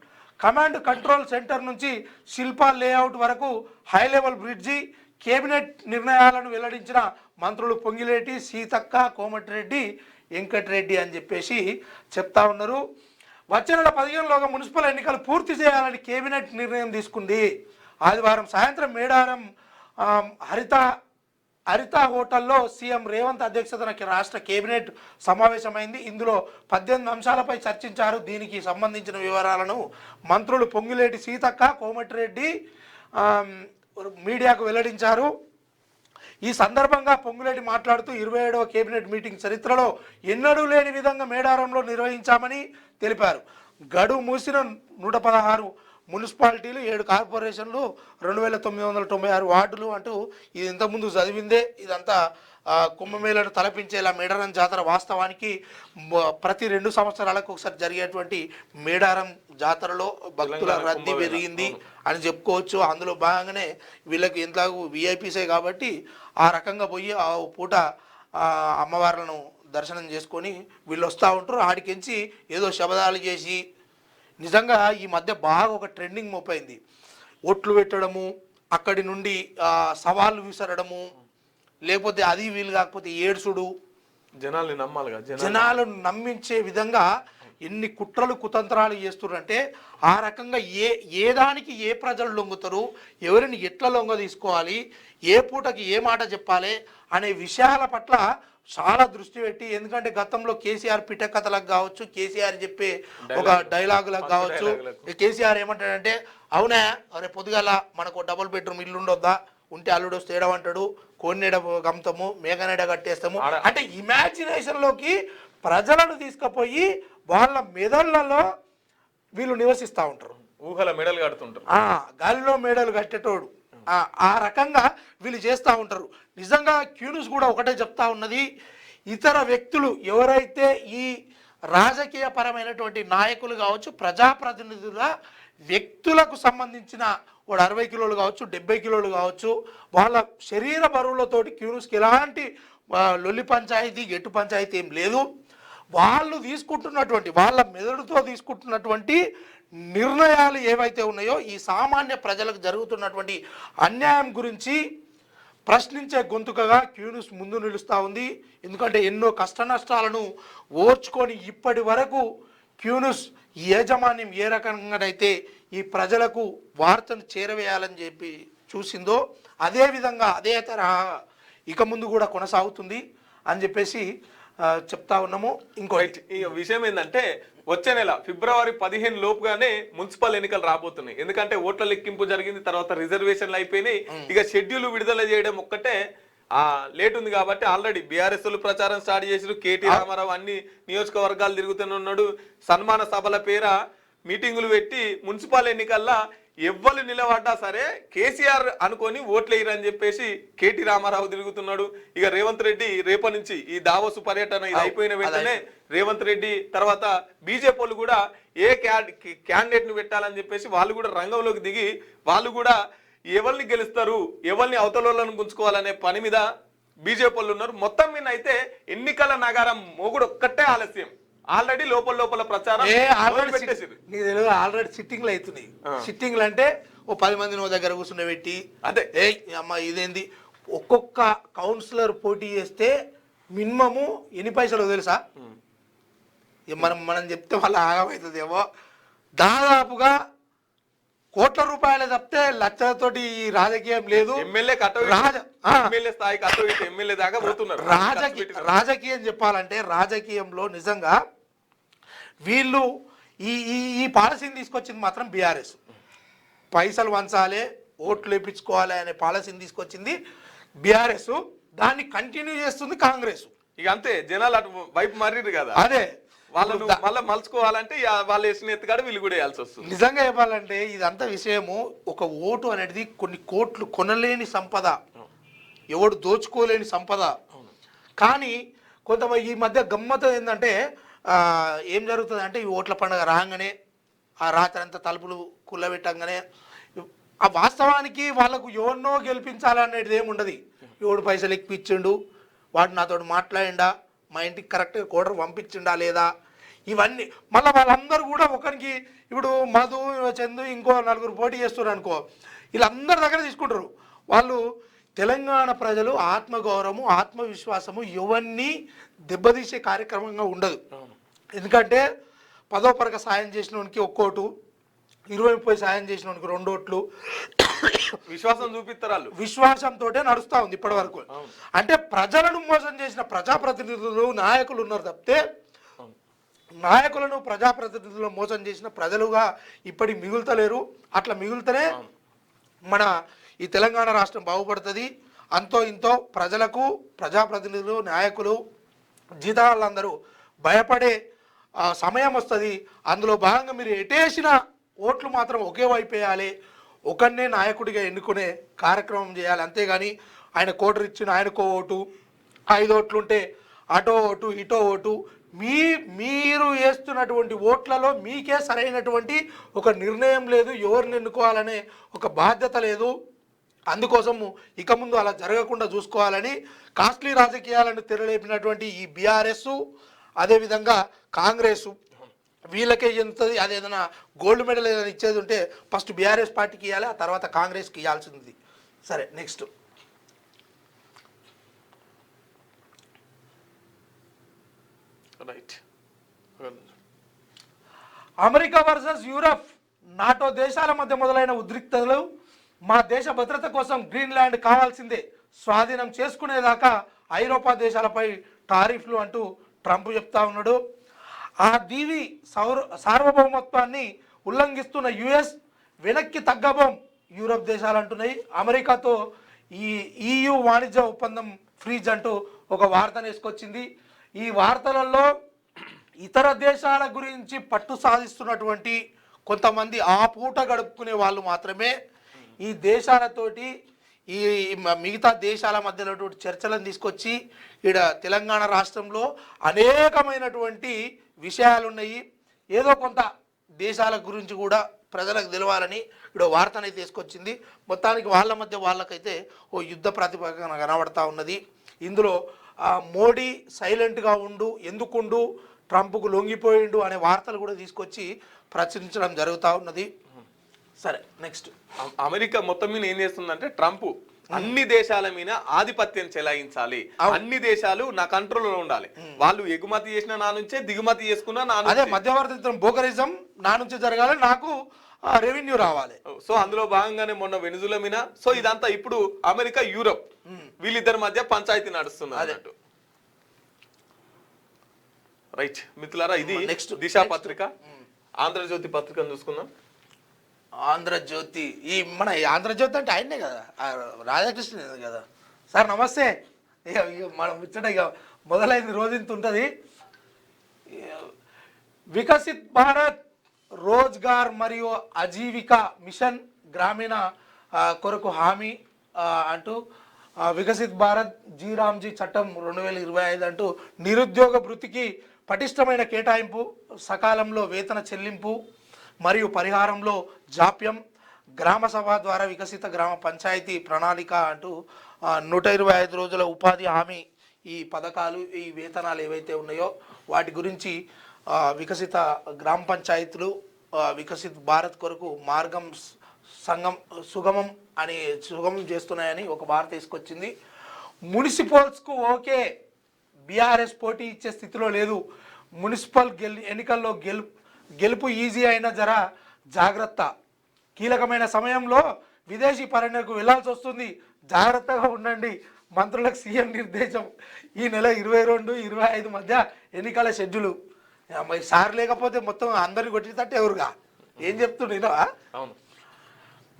command control centre నుంచి శిల్పా లేఅవుట్ వరకు హై లెవెల్ బ్రిడ్జి. కేబినెట్ నిర్ణయాలను వెల్లడించిన మంత్రులు పొంగిలేటి, సీతక్క, కోమటిరెడ్డి, వెంకటరెడ్డి అని చెప్పేసి చెప్తా ఉన్నారు. వచ్చే నెల 15లోగా మున్సిపల్ ఎన్నికలు పూర్తి చేయాలని కేబినెట్ నిర్ణయం తీసుకుంది. ఆదివారం సాయంత్రం మేడారం హరిత హోటల్లో సీఎం రేవంత్ అధ్యక్షతన రాష్ట్ర కేబినెట్ సమావేశమైంది. ఇందులో 18 అంశాలపై చర్చించారు. దీనికి సంబంధించిన వివరాలను మంత్రులు పొంగిలేటి సీతక్క, కోమటిరెడ్డి మీడియాకు వెల్లడించారు. ఈ సందర్భంగా పొంగులేటి మాట్లాడుతూ 27వ కేబినెట్ మీటింగ్ చరిత్రలో ఎన్నడూ లేని విధంగా మేడారంలో నిర్వహించామని తెలిపారు. గడువు మూసిన 116 మున్సిపాలిటీలు, 7 కార్పొరేషన్లు, 2996 వార్డులు అంటూ ఇది ఇంతకుముందు చదివిందే. ఇదంతా కుంభమేళను తలపించేలా మేడారం జాతర వాస్తవానికి ప్రతి 2 సంవత్సరాలకు ఒకసారి జరిగేటువంటి మేడారం జాతరలో భక్తుల రద్దీ పెరిగింది అని చెప్పుకోవచ్చు. అందులో భాగంగానే వీళ్ళకి ఎంతలాగూ విఐపీసే కాబట్టి ఆ రకంగా పోయి ఆ పూట అమ్మవార్లను దర్శనం చేసుకొని వీళ్ళు వస్తూ ఉంటారు. ఆడికించి ఏదో శబదాలు చేసి నిజంగా ఈ మధ్య బాగా ఒక ట్రెండింగ్ మోపైంది. ఓట్లు పెట్టడము, అక్కడి నుండి సవాళ్ళు విసరడము, లేకపోతే అది వీలు కాకపోతే ఏడ్సుడు, జనాల్ని నమ్మాలిగా, జనాలను నమ్మించే విధంగా ఎన్ని కుట్రలు కుతంత్రాలు చేస్తున్నారంటే ఆ రకంగా ఏ దానికి ఏ ప్రజలు లొంగుతారు, ఎవరిని ఎట్లా లొంగ తీసుకోవాలి, ఏ పూటకి ఏ మాట చెప్పాలి అనే విషయాల పట్ల చాలా దృష్టి పెట్టి, ఎందుకంటే గతంలో కేసీఆర్ పిట్ట కథలకు కావచ్చు, కేసీఆర్ చెప్పే ఒక డైలాగులకు కావచ్చు, కేసీఆర్ ఏమంటాడంటే అవునా అరే పొద్దుగాల మనకు డబుల్ బెడ్రూమ్ ఇల్లు ఉండొద్దా, ఉంటే అల్లుడు వస్తే ఏడమంటాడు, కోడినీడ గమ్ముతాము, మేఘనీడ కట్టేస్తాము అంటే ఇమాజినేషన్లోకి ప్రజలను తీసుకుపోయి వాళ్ళ మెదళ్లలో వీళ్ళు నివసిస్తూ ఉంటారు. ఊహల మెడలు కడుతుంటారు, గాలిలో మేడలు కట్టేటోడు. ఆ రకంగా వీళ్ళు చేస్తూ ఉంటారు. నిజంగా క్యూన్యూస్ కూడా ఒకటే చెప్తా ఉన్నది, ఇతర వ్యక్తులు ఎవరైతే ఈ రాజకీయ పరమైనటువంటి నాయకులు కావచ్చు, ప్రజాప్రతినిధుల వ్యక్తులకు సంబంధించిన వాడు 60 కిలోలు కావచ్చు, 70 కిలోలు కావచ్చు, వాళ్ళ శరీర బరువులతోటి క్యూన్యూస్కి ఎలాంటి లొల్లి పంచాయతీ గెట్టు పంచాయతీ ఏం లేదు. వాళ్ళు తీసుకుంటున్నటువంటి వాళ్ళ మెదడుతో తీసుకుంటున్నటువంటి నిర్ణయాలు ఏవైతే ఉన్నాయో ఈ సామాన్య ప్రజలకు జరుగుతున్నటువంటి అన్యాయం గురించి ప్రశ్నించే గొంతుకగా క్యూన్యూస్ ముందు నిలుస్తూ ఉంది. ఎందుకంటే ఎన్నో కష్ట నష్టాలను ఓర్చుకొని ఇప్పటి వరకు క్యూన్యూస్ యాజమాన్యం ఏ రకంగానైతే ఈ ప్రజలకు వార్తను చేరవేయాలని చెప్పి చూసిందో అదేవిధంగా అదే తరహా ఇక ముందు కూడా కొనసాగుతుంది అని చెప్పేసి చెప్తా ఉన్నాము. ఇంకో విషయం ఏంటంటే వచ్చే నెల ఫిబ్రవరి 15 లోపుగానే మున్సిపల్ ఎన్నికలు రాబోతున్నాయి. ఎందుకంటే ఓట్ల లెక్కింపు జరిగింది, తర్వాత రిజర్వేషన్లు అయిపోయినాయి, ఇక షెడ్యూల్ విడుదల చేయడం ఒక్కటే లేట్ ఉంది. కాబట్టి ఆల్రెడీ బీఆర్ఎస్ ప్రచారం స్టార్ట్ చేసారు. కేటీ రామారావు అన్ని నియోజకవర్గాలు తిరుగుతూనే ఉన్నాడు. సన్మాన సభల పేర మీటింగులు పెట్టి మున్సిపల్ ఎన్నికల్లో ఎవ్వరు నిలబడ్డా సరే కేసీఆర్ అనుకొని ఓట్లు వేయరని చెప్పేసి కేటీ రామారావు తిరుగుతున్నాడు. ఇక రేవంత్ రెడ్డి రేపటి నుంచి ఈ దావోసు పర్యటన ఇది అయిపోయిన వెంటనే రేవంత్ రెడ్డి తర్వాత బీజేపీ కూడా ఏ క్యాండిడేట్ ను పెట్టాలని చెప్పేసి వాళ్ళు కూడా రంగంలోకి దిగి వాళ్ళు కూడా ఎవరిని గెలుస్తారు, ఎవరిని అవతలను గుంజుకోవాలనే పని మీద బీజేపీ ఉన్నారు. మొత్తం మీద అయితే ఎన్నికల నగరం మోగుడు ఒక్కటే ఆలస్యం. ఆల్రెడీ లోపల ప్రచారం ఆల్రెడీ సిట్టింగ్లు అవుతున్నాయి. సిట్టింగ్లు అంటే ఓ 10 మందిని దగ్గర కూర్చుని పెట్టి అదే అమ్మ ఇదేంది, ఒక్కొక్క కౌన్సిలర్ పోటీ చేస్తే మినిమము ఎన్ని పైసలు తెలుసా? మనం చెప్తే వాళ్ళ ఆగమవుతుందేమో. దాదాపుగా కోట్ల రూపాయలు తప్పితే లక్షలతోటి రాజకీయం లేదు. రాజకీయం చెప్పాలంటే రాజకీయంలో నిజంగా వీళ్ళు ఈ పాలసీని తీసుకొచ్చింది మాత్రం బీఆర్ఎస్. పైసలు వంచాలి, ఓట్లు వేయించుకోవాలి అనే పాలసీని తీసుకొచ్చింది బీఆర్ఎస్. దాన్ని కంటిన్యూ చేస్తుంది కాంగ్రెస్. ఇక అంతే, జనాలు అటు వైపు మారిరు కదా, అదే వాళ్ళను మళ్ళీ మలుచుకోవాలంటే వాళ్ళు వేసిన ఎత్తుగాడు వీళ్ళు కూడా వేయాల్సి వస్తుంది. నిజంగా చెప్పాలంటే ఇదంతా విషయము, ఒక ఓటు అనేది కొన్ని కోట్లు కొనలేని సంపద, ఎవడు దోచుకోలేని సంపద. కానీ కొంతమంది ఈ మధ్య గమ్మత ఏంటంటే ఏం జరుగుతుంది అంటే ఈ ఓట్ల పండుగ రాగానే ఆ రాత్రి అంతా తలుపులు కుల్లబెట్టంగానే ఆ వాస్తవానికి వాళ్ళకు ఎవరినో గెలిపించాలనేది ఏముండదు. ఎవడు పైసలు ఎక్కిపించిండు, వాడు నాతో మాట్లాడిండా, మా ఇంటికి కరెక్ట్గా కోడరు పంపించిండా లేదా, ఇవన్నీ మళ్ళీ వాళ్ళందరూ కూడా ఒకరికి ఇప్పుడు మధు చందు ఇంకో 4 పోటీ చేస్తున్నారు అనుకో, వీళ్ళందరి దగ్గర తీసుకుంటారు. వాళ్ళు తెలంగాణ ప్రజలు ఆత్మగౌరవము ఆత్మవిశ్వాసము ఎవరిని దెబ్బతీసే కార్యక్రమంగా ఉండదు. ఎందుకంటే 10వ పరక సాయం చేసినోనికి 1 ఓటు, 20-30 సాయం చేసినోనికి 2 ఓట్లు విశ్వాసం చూపిస్తారు వాళ్ళు. విశ్వాసంతో నడుస్తూ ఉంది ఇప్పటి వరకు. అంటే ప్రజలను మోసం చేసిన ప్రజాప్రతినిధులు నాయకులు ఉన్నారు తప్పితే నాయకులను ప్రజాప్రతినిధులను మోసం చేసిన ప్రజలుగా ఇప్పటికి మిగులుతలేరు. అట్లా మిగులుతనే మన ఈ తెలంగాణ రాష్ట్రం బాగుపడుతుంది. అంతో ఇంతో ప్రజలకు ప్రజాప్రతినిధులు నాయకులు జీతాలందరూ భయపడే సమయం వస్తుంది. అందులో భాగంగా మీరు ఎటేసిన ఓట్లు మాత్రం ఒకే వైపు వేయాలి, ఒకరినే నాయకుడిగా ఎన్నుకునే కార్యక్రమం చేయాలి. అంతేగాని ఆయన కోటరు ఇచ్చిన ఆయనకో ఓటు, 5 ఓట్లుంటే అటో ఓటు ఇటో ఓటు, మీరు వేస్తున్నటువంటి ఓట్లలో మీకే సరైనటువంటి ఒక నిర్ణయం లేదు, ఎవరిని ఎన్నుకోవాలనే ఒక బాధ్యత లేదు. అందుకోసము ఇక ముందు అలా జరగకుండా చూసుకోవాలని కాస్ట్లీ రాజకీయాలను తెరలేపినటువంటి ఈ బీఆర్ఎస్, అదేవిధంగా కాంగ్రెస్ వీళ్ళకే చెందుతుంది. అదేదైనా గోల్డ్ మెడల్ ఏదైనా ఇచ్చేది ఉంటే ఫస్ట్ బీఆర్ఎస్ పార్టీకి ఇవ్వాలి, ఆ తర్వాత కాంగ్రెస్కి ఇవ్వాల్సింది. సరే, next right. America versus Europe, NATO దేశాల మధ్య మొదలైన ఉద్రిక్తతలు, మా దేశ భద్రత కోసం గ్రీన్లాండ్ కావాల్సిందే, స్వాధీనం చేసుకునేదాకా ఐరోపా దేశాలపై టారిఫ్లు అంటూ ట్రంప్ చెప్తా ఉన్నాడు. ఆ దీవి సార్వభౌమత్వాన్ని ఉల్లంఘిస్తున్న యుఎస్ వెనక్కి తగ్గబోం యూరప్ దేశాలు అంటున్నాయి. అమెరికాతో ఈ EU వాణిజ్య ఒప్పందం ఫ్రీజ్ అంటూ ఒక వార్తను వేసుకొచ్చింది. ఈ వార్తలలో ఇతర దేశాల గురించి పట్టు సాధిస్తున్నటువంటి కొంతమంది ఆ పూట గడుపుకునే వాళ్ళు మాత్రమే ఈ దేశాలతోటి ఈ మిగతా దేశాల మధ్యలో చర్చలను తీసుకొచ్చి ఈడ తెలంగాణ రాష్ట్రంలో అనేకమైనటువంటి విషయాలు ఉన్నాయి. ఏదో కొంత దేశాల గురించి కూడా ప్రజలకు తెలవాలని ఇక్కడ వార్తనైతే తీసుకొచ్చింది. మొత్తానికి వాళ్ళ మధ్య వాళ్ళకైతే ఓ యుద్ధ ప్రాతిపదికన కనబడతా ఉన్నది. ఇందులో మోడీ సైలెంట్గా ఉండు, ఎందుకుండు, ట్రంప్కు లొంగిపోయిండు అనే వార్తలు కూడా తీసుకొచ్చి ప్రచురించడం జరుగుతూ ఉన్నది. సరే, నెక్స్ట్. అమెరికా మొత్తం మీద ఏం చేస్తుందంటే ట్రంప్ అన్ని దేశాల మీద ఆధిపత్యం చెలాయించాలి, అన్ని దేశాలు నా కంట్రోల్లో ఉండాలి, వాళ్ళు ఎగుమతి చేసిన నా నుంచే, దిగుమతి చేసుకున్నా నా అదే మధ్యవర్తిత్వం బోకరిజం నా నుంచే జరగాలి, నాకు రెవెన్యూ రావాలి. సో అందులో భాగంగానే మొన్న వెనుజులా మీద, సో ఇదంతా ఇప్పుడు అమెరికా యూరప్ వీళ్ళిద్దరి మధ్య పంచాయతీ నడుస్తుంది అన్నట్టు. రైట్ మిత్రులారా, ఇది దిశ పత్రిక. ఆంధ్రజ్యోతి పత్రికను చూసుకుందాం. ఆంధ్రజ్యోతి, ఈ మన ఆంధ్రజ్యోతి అంటే ఆయనే కదా, రాధాకృష్ణ కదా. సార్ నమస్తే. ఇక మనం ముచ్చట ఇక మొదలైంది, రోజు ఇంత ఉంటుంది. వికసిత్ భారత్ రోజ్గార్ మరియు ఆజీవిక మిషన్ గ్రామీణ కొరకు హామీ అంటూ వికసిత్ భారత్ జీరామ్జీ చట్టం 2025 అంటూ నిరుద్యోగ భృతికి పటిష్టమైన కేటాయింపు, సకాలంలో వేతన చెల్లింపు మరియు పరిహారంలో జాప్యం, గ్రామ సభ ద్వారా వికసిత గ్రామ పంచాయతీ ప్రణాళిక అంటూ 125 రోజుల ఉపాధి హామీ, ఈ పథకాలు, ఈ వేతనాలు ఏవైతే ఉన్నాయో వాటి గురించి వికసిత గ్రామ పంచాయతీలు వికసిత్ భారత్ కొరకు మార్గం సుగమం చేస్తున్నాయని ఒక వార్త తీసుకొచ్చింది. మున్సిపల్స్కు ఓకే, బీఆర్ఎస్ పోటీ ఇచ్చే స్థితిలో లేదు, మున్సిపల్ ఎన్నికల్లో గెలుపు ఈజీ అయినా జర జాగ్రత్త, కీలకమైన సమయంలో విదేశీ పర్యటనకు వెళ్లాల్సి వస్తుంది, జాగ్రత్తగా ఉండండి, మంత్రులకు సీఎం నిర్దేశం. ఈ నెల 22-25 మధ్య ఎన్నికల షెడ్యూలు. సార్ లేకపోతే మొత్తం అందరిని కొట్టితట్టు ఎవరుగా ఏం చెప్తుండేనా? అవును,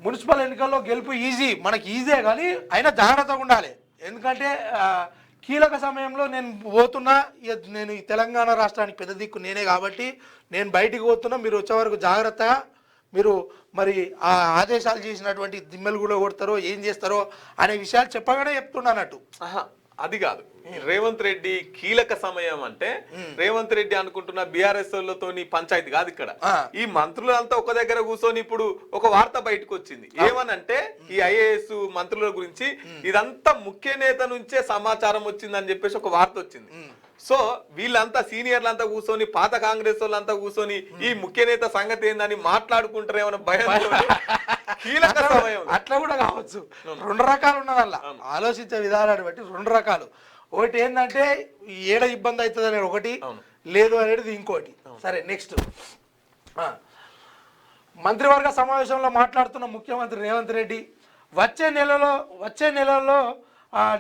మున్సిపల్ ఎన్నికల్లో గెలుపు ఈజీ, మనకి ఈజీ కానీ అయినా జాగ్రత్తగా ఉండాలి. ఎందుకంటే కీలక సమయంలో నేను పోతున్నా, నేను ఈ తెలంగాణ రాష్ట్రానికి పెద్ద దిక్కు నేనే కాబట్టి నేను బయటికి పోతున్నా, మీరు వచ్చే వరకు జాగ్రత్తగా మీరు మరి ఆ ఆదేశాలు చేసినటువంటి దిమ్మెలు కూడా కొడతారో ఏం చేస్తారో అనే విషయాలు చెప్పగానే చెప్తున్నానట్టు. అది కాదు, రేవంత్ రెడ్డి కీలక సమయం అంటే రేవంత్ రెడ్డి అనుకుంటున్న బీఆర్ఎస్ లతోని పంచాయతీ కాదు ఇక్కడ. ఈ మంత్రులంతా ఒక దగ్గర కూర్చొని ఇప్పుడు ఒక వార్త బయటకు వచ్చింది. ఏమనంటే ఈ ఐఏఎస్ మంత్రుల గురించి ఇదంతా ముఖ్య నేత నుంచే సమాచారం వచ్చిందని చెప్పేసి ఒక వార్త వచ్చింది. సో వీళ్ళంతా సీనియర్లంతా కూర్చొని, పాత కాంగ్రెస్ వాళ్ళంతా కూర్చొని ఈ ముఖ్య నేత సంగతి ఏందని మాట్లాడుకుంటారేమో భయం. కీలక సమయం అట్లా కూడా కావచ్చు. 2 రకాలు ఉన్నదల్లా, ఆలోచించే విధానాన్ని బట్టి 2 రకాలు. ఒకటి ఏంటంటే ఏడ ఇబ్బంది అవుతుంది అనేది ఒకటి, లేదు అనేది ఇంకోటి. సరే నెక్స్ట్ మంత్రివర్గ సమావేశంలో మాట్లాడుతున్న ముఖ్యమంత్రి రేవంత్ రెడ్డి వచ్చే నెలలో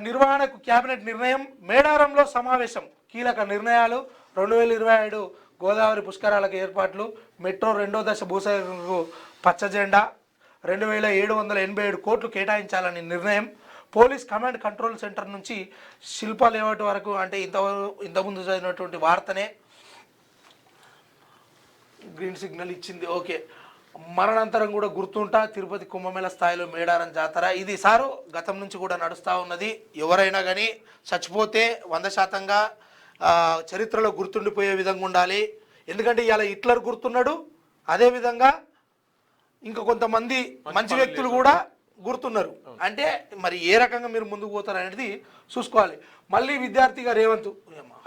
నిర్వహణకు కేబినెట్ నిర్ణయం, మేడారంలో సమావేశం, కీలక నిర్ణయాలు, 2027 గోదావరి పుష్కరాలకు ఏర్పాట్లు, మెట్రో 2వ దశ భూసేకరణకు పచ్చజెండా, 2787 కోట్లు కేటాయించాలని నిర్ణయం, పోలీస్ కమాండ్ కంట్రోల్ సెంటర్ నుంచి శిల్ప లేఅవుట్ వరకు, అంటే ఇంతకుముందు చదివినటువంటి వార్తనే గ్రీన్ సిగ్నల్ ఇచ్చింది. ఓకే, మరణాంతరం కూడా గుర్తుంటా, తిరుపతి కుంభమేళ స్థాయిలో మేడారం జాతర, ఇది సారు గతం నుంచి కూడా నడుస్తూ ఉన్నది. ఎవరైనా కానీ చచ్చిపోతే 100%గా చరిత్రలో గుర్తుండిపోయే విధంగా ఉండాలి. ఎందుకంటే ఇలా హిట్లర్ గుర్తున్నాడు, అదేవిధంగా ఇంకా కొంతమంది మంచి వ్యక్తులు కూడా గుర్తున్నారు. అంటే మరి ఏ రకంగా మీరు ముందుకు పోతారు అనేది చూసుకోవాలి. మళ్ళీ విద్యార్థిగా రేవంత్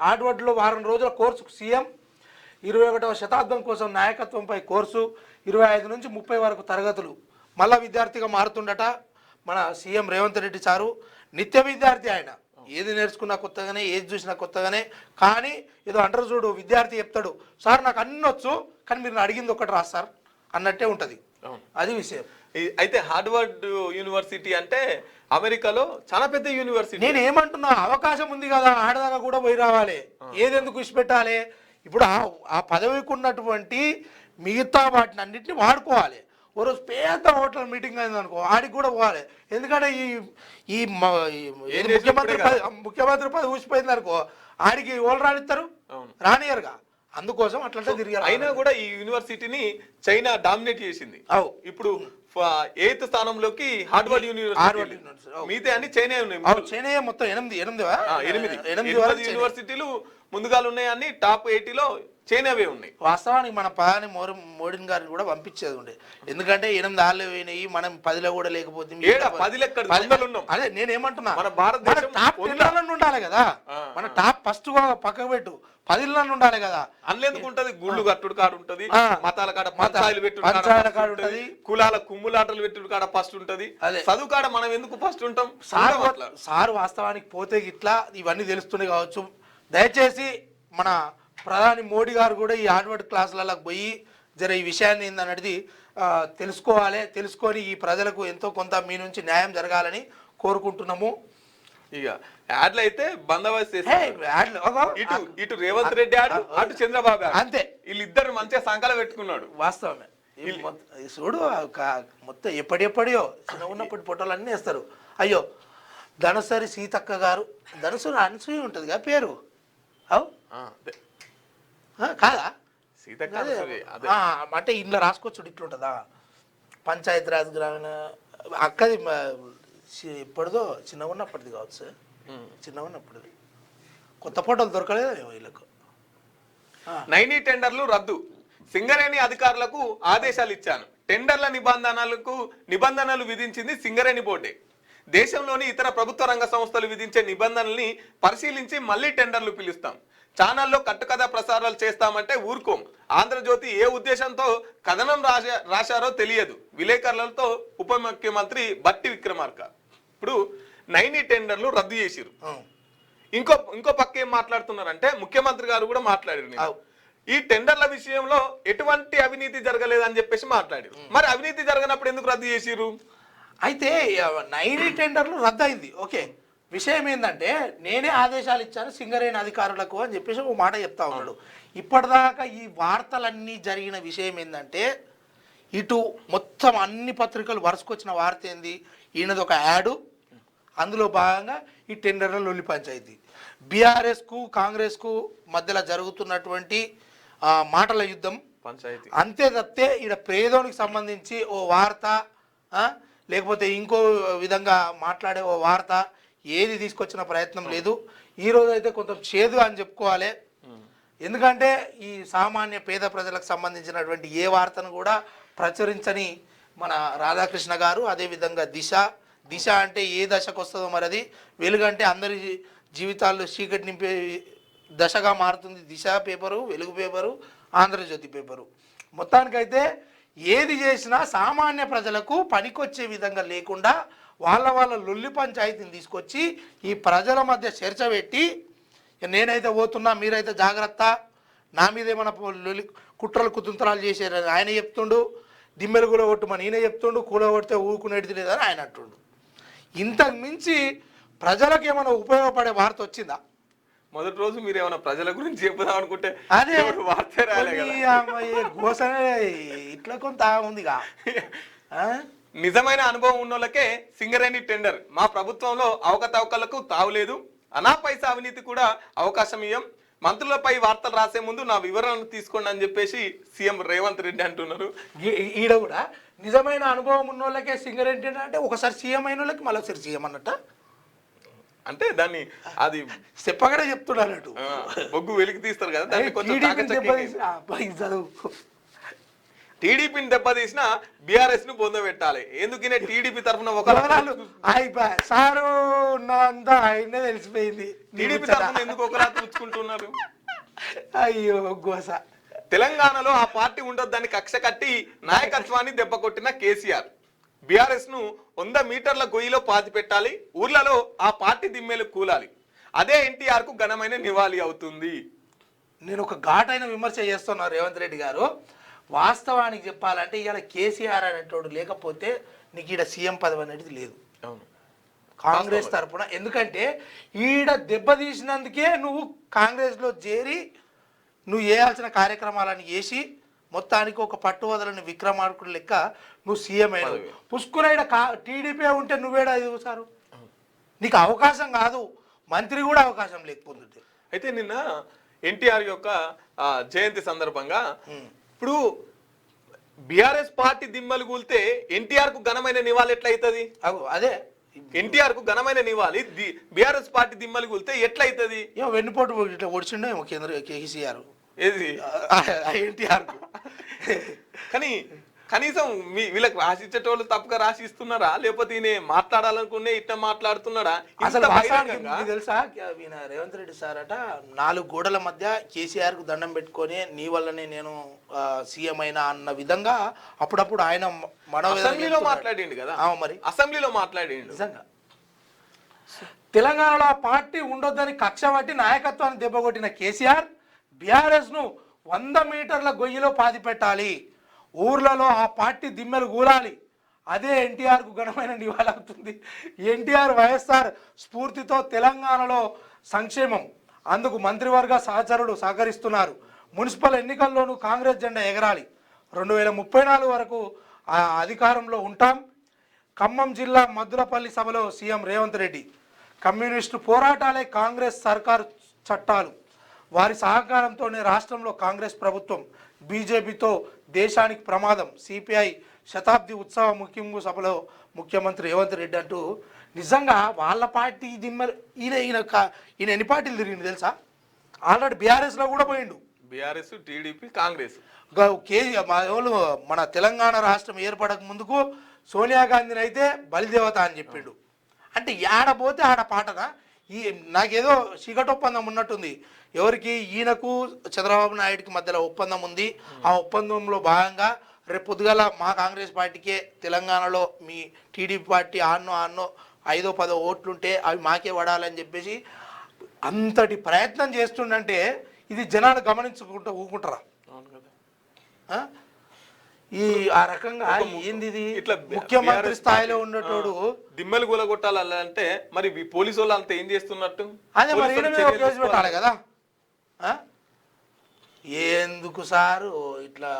హార్డ్వర్డ్లో వారం రోజుల కోర్సుకు సీఎం, 21వ శతాబ్దం కోసం నాయకత్వంపై కోర్సు, 25 నుంచి 30 వరకు తరగతులు. మళ్ళా విద్యార్థిగా మారుతుండట మన సీఎం రేవంత్ రెడ్డి సారు. నిత్య విద్యార్థి ఆయన, ఏది నేర్చుకున్నా కొత్తగానే, ఏది చూసినా కొత్తగానే. కానీ ఏదో అంటారు చూడు, విద్యార్థి చెప్తాడు, సార్ నాకు అన్నీ వచ్చు కానీ మీరు అడిగింది ఒకటి రా సార్ అన్నట్టే ఉంటుంది. అది విషయం. అయితే హార్వర్డ్ యూనివర్సిటీ అంటే అమెరికాలో చాలా పెద్ద యూనివర్సిటీ. నేను ఏమంటున్నా, అవకాశం ఉంది కదా, ఆడదాకా కూడా పోయి రావాలి, ఏదెందుకు ఇచ్చిపెట్టాలి. ఇప్పుడు ఆ పదవికి ఉన్నటువంటి మిగతా వాటిని అన్నింటినీ వాడుకోవాలి. ఓ రోజు పేద హోటల్ మీటింగ్ అయింది అనుకో, ఆడికి కూడా పోవాలి. ఎందుకంటే ఈ ముఖ్యమంత్రి పదవి ఊసిపోయింది అనుకో, ఆడికి ఎవరు రానిస్తారు, రానియరుగా. అందుకోసం అట్లంటే తిరిగారు. అయినా కూడా ఈ యూనివర్సిటీని చైనా డామినేట్ చేసింది. ఇప్పుడు 8th స్థానంలోకి హార్వర్డ్ యూనివర్సిటీ, మిగతా అన్ని చైనా ఉన్నాయి. చైనా మొత్తం 8 యూనివర్సిటీలు ముందుగాలు ఉన్నాయని టాప్ 80లో చైనావే ఉన్నాయి. వాస్తవానికి మన ప్రధాని మోడీ గారిని కూడా పంపించేది ఉండే. ఎందుకంటే 8 ఆళ్ళు పోయినాయి, మనం 10లో కూడా లేకపోతే అదే నేనేమంటున్నా, మన భారతదేశం టాప్ 10 ఉండాలి కదా. మన టాప్ ఫస్ట్ పక్కకు పెట్టు, 10 ఉండాలి కదా. అందులోందుకు ఉంటది, గుళ్ళు కట్టుడు కాడు ఉంటది, మతాల కాడ పంచాయలు పెట్టుడు కాడ ఉంటది, కులాల కుమ్ములాటలు పెట్టుడు కాడ ఫస్ట్ ఉంటది, చదువు కాడ మనం ఎందుకు ఫస్ట్ ఉంటాం. సార్ వాస్తవానికి పోతే ఇట్లా ఇవన్నీ తెలుస్తున్నాయి కావచ్చు. దయచేసి మన ప్రధాని మోడీ గారు కూడా ఈ హార్వర్డ్ క్లాసులకు పోయి జర ఈ విషయాన్ని ఏందన్నది తెలుసుకోవాలి. తెలుసుకొని ఈ ప్రజలకు ఎంతో కొంత మీ నుంచి న్యాయం జరగాలని కోరుకుంటున్నాము. ఇక యాడ్లు అయితే బందోబస్తు ఇటు రేవంత్ రెడ్డి ఆడు, అటు చంద్రబాబు అంతే, వీళ్ళిద్దరు మంచిగా సంకలం పెట్టుకున్నాడు. వాస్తవమే. చూడు మొత్తం ఎప్పటియో చిన్న ఉన్నప్పటి ఫోటోలు అన్నీ వేస్తారు. అయ్యో ధనుసరి సీతక్క గారు, ధనుసు అనసూయ ఉంటుంది కదా పేరు, అవు కాదా? సీతక్క అంటే ఇంట్లో రాసుకోవచ్చు, ఇట్లుంటుందా? పంచాయతీ రాజ్ గ్రామీణ అక్కది ఎప్పటిదో చిన్నగా ఉన్నప్పటిది కావచ్చు, చిన్నగా ఉన్నప్పటిది. కొత్త ఫోటోలు దొరకలేదు వీళ్ళకు. 90 టెండర్లు రద్దు, సింగరేణి అధికారులకు ఆదేశాలు ఇచ్చాను. టెండర్ల నిబంధనలు విధించింది సింగరేణి బోర్డే. దేశంలోని ఇతర ప్రభుత్వ రంగ సంస్థలు విధించే నిబంధనల్ని పరిశీలించి మళ్లీ టెండర్లు పిలుస్తాం. ఛానల్లో కట్టుకథ ప్రసారాలు చేస్తామంటే ఊరుకోం. ఆంధ్రజ్యోతి ఏ ఉద్దేశంతో కథనం రాశారో తెలియదు. విలేకరులతో ఉప ముఖ్యమంత్రి బట్టి విక్రమార్క. ఇప్పుడు 90 టెండర్లు రద్దు చేసిరు. ఇంకో పక్క ఏం మాట్లాడుతున్నారంటే, ముఖ్యమంత్రి గారు కూడా మాట్లాడారు, ఈ టెండర్ల విషయంలో ఎటువంటి అవినీతి జరగలేదని చెప్పేసి మాట్లాడారు. మరి అవినీతి జరగనప్పుడు ఎందుకు రద్దు చేసిరు? అయితే 90 టెండర్లు రద్దు అయింది. ఓకే, విషయం ఏంటంటే నేనే ఆదేశాలు ఇచ్చాను సింగరేణి అధికారులకు అని చెప్పేసి ఒక మాట చెప్తా ఉన్నాడు. ఇప్పటిదాకా ఈ వార్తలన్నీ జరిగిన విషయం ఏంటంటే, ఇటు మొత్తం అన్ని పత్రికలు వరుసకొచ్చిన వార్త ఏంది, ఈయనది ఒక యాడు, అందులో భాగంగా ఈ టెండర్ల లొల్లి పంచాయతీ, బీఆర్ఎస్కు కాంగ్రెస్కు మధ్యలో జరుగుతున్నటువంటి మాటల యుద్ధం పంచాయతీ. అంతే తప్పితే ఈయన పేదోనికి సంబంధించి ఓ వార్త, లేకపోతే ఇంకో విధంగా మాట్లాడే ఓ వార్త ఏది తీసుకొచ్చిన ప్రయత్నం లేదు. ఈరోజు అయితే కొంచెం చేదు అని చెప్పుకోవాలి. ఎందుకంటే ఈ సామాన్య పేద ప్రజలకు సంబంధించినటువంటి ఏ వార్తను కూడా ప్రచురించని మన రాధాకృష్ణ గారు, అదేవిధంగా దిశ అంటే ఏ దశకు వస్తుందో మరి అది, వెలుగంటే అందరి జీవితాల్లో చీకటి నింపే దశగా మారుతుంది దిశ పేపరు, వెలుగు పేపరు, ఆంధ్రజ్యోతి పేపరు. మొత్తానికైతే ఏది చేసినా సామాన్య ప్రజలకు పనికొచ్చే విధంగా లేకుండా వాళ్ళ లొల్లి పంచాయతీని తీసుకొచ్చి ఈ ప్రజల మధ్య చర్చ పెట్టి, నేనైతే పోతున్నా మీరైతే జాగ్రత్త, నా మీద ఏమైనా కుట్రలు కుతంత్రాలు చేశారని ఆయన చెప్తుండు, దిమ్మెలు కూలగొట్టమని ఈయన చెప్తుండు, కూలగొడితే ఊరుకునేది లేదని ఆయన అంటుండు. ఇంతకు మించి ప్రజలకు ఏమైనా ఉపయోగపడే వార్త వచ్చిందా? మొదటి రోజు మీరు ఏమైనా ప్రజల గురించి చెప్పుదాం అనుకుంటే అదే వార్త రాలే కదా. గోసనే ఇట్లా కొంత ఉందిగా. నిజమైన అనుభవం ఉన్నోళ్ళకే సింగరేణి టెండర్. మా ప్రభుత్వంలో అవకతవకలకు తావులేదు, అనాపైసా అవినీతి కూడా అవకాశం ఇయ్యం. మంత్రులపై వార్తలు రాసే ముందు నా వివరణలు తీసుకోండి అని చెప్పేసి సీఎం రేవంత్ రెడ్డి అంటున్నారు. ఈడ కూడా నిజమైన అనుభవం ఉన్న వాళ్ళకే సింగరేణి అంటే ఒకసారి సీఎం అయిన వాళ్ళకి మళ్ళీ ఒకసారి సీఎం అన్నట్ట. అంటే దాన్ని అది చెప్పగానే చెప్తున్నాడు, బొగ్గు వెలికి తీస్తారు కదా దాన్ని కొంచెం టీడీపీని దెబ్బతీసిన బీఆర్ఎస్ ను పొందబెట్టాలి. ఎందుకనే టీడీపీ తరఫున ఒక సారు అంతా ఆయనే తెలిసిపోయింది. టీడీపీ తరఫున ఎందుకు ఒకలా చూసుకుంటున్నారు? అయ్యో గోస. తెలంగాణలో ఆ పార్టీ ఉండొద్దని కక్ష కట్టి నాయకత్వాన్ని దెబ్బ కొట్టిన కేసీఆర్ బీఆర్ఎస్ ను 100 మీటర్ల గొయ్యిలో పాతి పెట్టాలి, ఊర్లలో ఆ పార్టీ దిమ్మేలు కూలాలి. అదే ఎన్టీఆర్ కు ఘనమైన నివాళి అవుతుంది. నేను ఒక ఘాటైన విమర్శ చేస్తున్నా రేవంత్ రెడ్డి గారు. వాస్తవానికి చెప్పాలంటే ఇవాళ కేసీఆర్ అనేటోడు లేకపోతే నీకు ఈడ సీఎం పదవి అనేది లేదు కాంగ్రెస్ తరఫున. ఎందుకంటే ఈడ దెబ్బతీసినందుకే నువ్వు కాంగ్రెస్లో చేరి నువ్వు చేయాల్సిన కార్యక్రమాలను చేసి మొత్తానికి ఒక పట్టు వదలని విక్రమార్కుడు లెక్క నువ్వు సీఎం అయినావు. పుష్కున ఈడ టీడీపీ ఉంటే నువ్వేడా చూసారు? నీకు అవకాశం కాదు, మంత్రి కూడా అవకాశం లేకపోతుంది. అయితే నిన్న ఎన్టీఆర్ యొక్క జయంతి సందర్భంగా ఇప్పుడు బీఆర్ఎస్ పార్టీ దిమ్మలు కూలితే ఎన్టీఆర్ కు ఘనమైన నివాళి ఎట్లయితది? అదే ఎన్టీఆర్ కు ఘనమైన నివాళి బీఆర్ఎస్ పార్టీ దిమ్మలు కూలితే ఎట్లయితది? వెన్నుపోటు ఇట్లా ఒడిచిండే కేసీఆర్ ఏది ఎన్టీఆర్. కానీ కనీసం వీళ్ళకి రాసిచ్చేటోళ్ళు తప్పుగా రాసి ఇస్తున్నారా, లేకపోతే ఈయన మాట్లాడాలనుకునే ఇట్లా మాట్లాడుతున్నాడా? అసలు తెలుసా ఈయన రేవంత్ రెడ్డి సార్ అట 4 గోడల మధ్య కేసీఆర్ కు దండం పెట్టుకొని నీ వల్లనే నేను సీఎం అయినా అన్న విధంగా అప్పుడప్పుడు ఆయన అసెంబ్లీలో మాట్లాడిండు కదా. మరి అసెంబ్లీలో మాట్లాడిండు. నిజంగా తెలంగాణలో ఆ పార్టీ ఉండొద్దని కక్ష పట్టి నాయకత్వాన్ని దెబ్బకొట్టిన కేసీఆర్ బీఆర్ఎస్ ను 100 మీటర్ల గొయ్యిలో పాతి పెట్టాలి, ఊర్లలో ఆ పార్టీ దిమ్మెలు కూలాలి, అదే ఎన్టీఆర్కు ఘనమైన నివాళి అవుతుంది. ఎన్టీఆర్ వైఎస్ఆర్ స్ఫూర్తితో తెలంగాణలో సంక్షేమం, అందుకు మంత్రివర్గ సహచరులు సహకరిస్తున్నారు. మున్సిపల్ ఎన్నికల్లోనూ కాంగ్రెస్ జెండా ఎగరాలి, 2034 వరకు అధికారంలో ఉంటాం. ఖమ్మం జిల్లా మద్దులపల్లి సభలో సీఎం రేవంత్ రెడ్డి కమ్యూనిస్టు పోరాటాలే కాంగ్రెస్ సర్కారు చట్టాలు, వారి సహకారంతోనే రాష్ట్రంలో కాంగ్రెస్ ప్రభుత్వం, బీజేపీతో దేశానికి ప్రమాదం. సిపిఐ శతాబ్ది ఉత్సవ ముఖ్యంగు సభలో ముఖ్యమంత్రి రేవంత్ రెడ్డి అంటూ నిజంగా వాళ్ళ పార్టీ దిమ్మ ఈయన ఎన్ని పార్టీలు తిరిగింది తెలుసా? ఆల్రెడీ బీఆర్ఎస్లో కూడా పోయిండు. BRS, TDP, Congress. మన తెలంగాణ రాష్ట్రం ఏర్పడక ముందుకు సోనియా గాంధీని అయితే బలిదేవత అని చెప్పిండు. అంటే ఆడపోతే ఆడ పాటనా? నాకేదో చీకటి ఒప్పందం ఉన్నట్టుంది. ఎవరికి? ఈయనకు చంద్రబాబు నాయుడికి మధ్యలో ఒప్పందం ఉంది. ఆ ఒప్పందంలో భాగంగా రేపు పొద్దుగాల మా కాంగ్రెస్ పార్టీకే తెలంగాణలో మీ టీడీపీ పార్టీ ఆన్నో 5-10 ఓట్లుంటే అవి మాకే పడాలని చెప్పేసి అంతటి ప్రయత్నం చేస్తుండంటే ఇది జనాలు గమనించుకుంటూ ఊకుంటారా? ఆ రకంగా ఏంది ఇది? ఇట్లా ముఖ్యమంత్రి స్థాయిలో ఉన్నటోడు దిమ్మలు కూలగొట్టాలంటే మరి పోలీసు వాళ్ళు అంతా ఏం చేస్తున్నట్టు? అదే మరి కేసు పెట్టాలి కదా. ఎందుకు సారు ఇట్లా?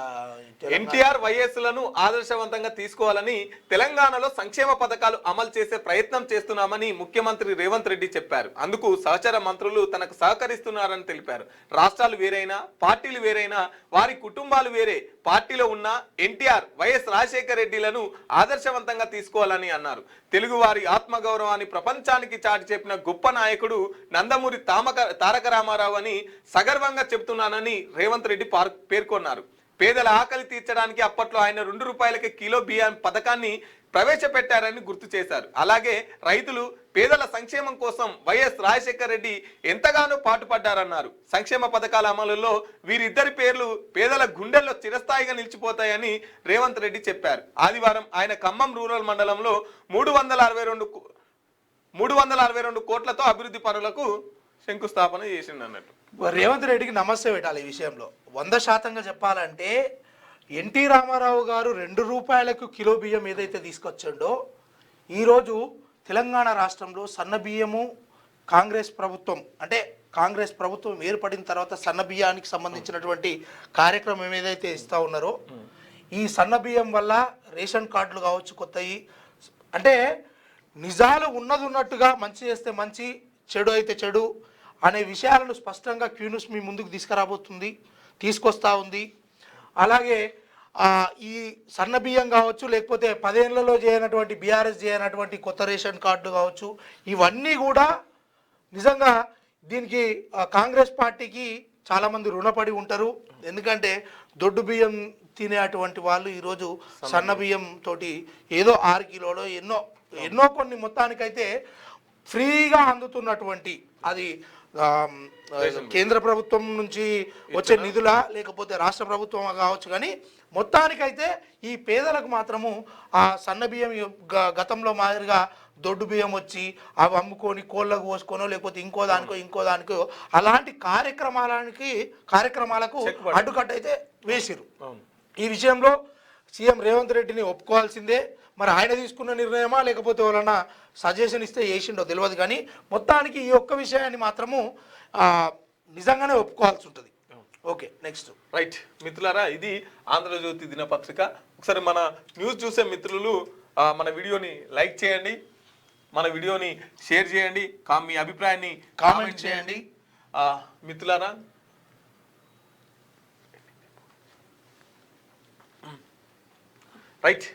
ఎన్టీఆర్ వైఎస్ లను ఆదర్శవంతంగా తీసుకోవాలని తెలంగాణలో సంక్షేమ పథకాలు అమలు చేసే ప్రయత్నం చేస్తున్నామని ముఖ్యమంత్రి రేవంత్ రెడ్డి చెప్పారు. అందుకు సహచర మంత్రులు తనకు సహకరిస్తున్నారని తెలిపారు. రాష్ట్రాలు వేరైనా, పార్టీలు వేరైనా, వారి కుటుంబాలు వేరే, పార్టీలో ఉన్న ఎన్టీఆర్, వైఎస్ రాజశేఖర రెడ్డిలను ఆదర్శవంతంగా తీసుకోవాలని అన్నారు. తెలుగు వారి ఆత్మగౌరవాన్ని ప్రపంచానికి చాటి చెప్పిన గొప్ప నాయకుడు నందమూరి తారక రామారావు అని సగర్వంగా చెబుతున్నానని రేవంత్ రెడ్డి పేర్కొన్నారు. పేదల ఆకలి తీర్చడానికి అప్పట్లో ఆయన 2 రూపాయలకి కిలో బియ్యం పథకాన్ని ప్రవేశపెట్టారని గుర్తు చేశారు. అలాగే రైతులు, పేదల సంక్షేమం కోసం వైఎస్ రాజశేఖర రెడ్డి ఎంతగానో పాటుపడ్డారన్నారు. సంక్షేమ పథకాల అమలులో వీరిద్దరి పేర్లు పేదల గుండెల్లో చిరస్థాయిగా నిలిచిపోతాయని రేవంత్ రెడ్డి చెప్పారు. ఆదివారం ఆయన ఖమ్మం రూరల్ మండలంలో 362 కోట్లతో అభివృద్ధి పనులకు శంకుస్థాపన చేసిండు అన్నట్టు. రేవంత్ రెడ్డికి నమస్తే పెట్టాలి ఈ విషయంలో. 100% చెప్పాలంటే ఎన్టీ రామారావు గారు 2 రూపాయలకు కిలో బియ్యం ఏదైతే తీసుకొచ్చాడో, ఈరోజు తెలంగాణ రాష్ట్రంలో సన్న బియ్యము కాంగ్రెస్ ప్రభుత్వం అంటే కాంగ్రెస్ ప్రభుత్వం ఏర్పడిన తర్వాత సన్న బియ్యానికి సంబంధించినటువంటి కార్యక్రమం ఏదైతే ఇస్తూ ఉన్నారో, ఈ సన్న బియ్యం వల్ల రేషన్ కార్డులు కావచ్చు కొత్తవి, అంటే నిజాలు ఉన్నట్టుగా మంచి చేస్తే మంచి, చెడు అయితే చెడు అనే విషయాలను స్పష్టంగా క్యూన్యూస్ మీ ముందుకు తీసుకొస్తా ఉంది. అలాగే ఈ సన్న బియ్యం కావచ్చు, లేకపోతే 10 ఏళ్లలో చేయనటువంటి బీఆర్ఎస్ చేయనటువంటి కొత్త రేషన్ కార్డు కావచ్చు, ఇవన్నీ కూడా నిజంగా దీనికి కాంగ్రెస్ పార్టీకి చాలామంది రుణపడి ఉంటారు. ఎందుకంటే దొడ్డు బియ్యం తినేటువంటి వాళ్ళు ఈరోజు సన్న బియ్యం తోటి ఏదో 6 కిలోలో ఎన్నో కొన్ని మొత్తానికైతే ఫ్రీగా అందుతున్నటువంటి, అది కేంద్ర ప్రభుత్వం నుంచి వచ్చే నిధుల లేకపోతే రాష్ట్ర ప్రభుత్వం కావచ్చు, కానీ మొత్తానికైతే ఈ పేదలకు మాత్రము ఆ సన్న బియ్యం గతంలో మాదిరిగా దొడ్డు బియ్యం వచ్చి అవి అమ్ముకొని కోళ్ళకు పోసుకోనో లేకపోతే ఇంకో దానికో అలాంటి కార్యక్రమాలకు అడ్డుకట్ట అయితే వేసిరు. ఈ విషయంలో సీఎం రేవంత్ రెడ్డిని ఒప్పుకోవాల్సిందే. మరి ఆయన తీసుకున్న నిర్ణయమా లేకపోతే ఎవరన్నా సజెషన్ ఇస్తే చేసిండో తెలియదు, కానీ మొత్తానికి ఈ ఒక్క విషయాన్ని మాత్రము నిజంగానే ఒప్పుకోవాల్సి ఉంటుంది. Okay, next. రైట్ మిత్రులారా, ఇది ఆంధ్రజ్యోతి దినపత్రిక. ఒకసారి మన న్యూస్ చూసే మిత్రులు మన వీడియోని లైక్ చేయండి, మన వీడియోని షేర్ చేయండి, మీ అభిప్రాయాన్ని కామెంట్ చేయండి మిత్రులారా. రైట్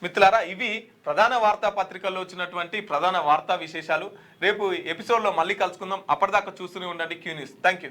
మిత్రులారా, ఇవి ప్రధాన వార్తా పత్రికల్లో వచ్చినటువంటి ప్రధాన వార్తా విశేషాలు. రేపు ఎపిసోడ్లో మళ్ళీ కలుసుకుందాం. అప్పటిదాకా చూస్తూనే ఉండండి క్యూ న్యూస్. Thank you.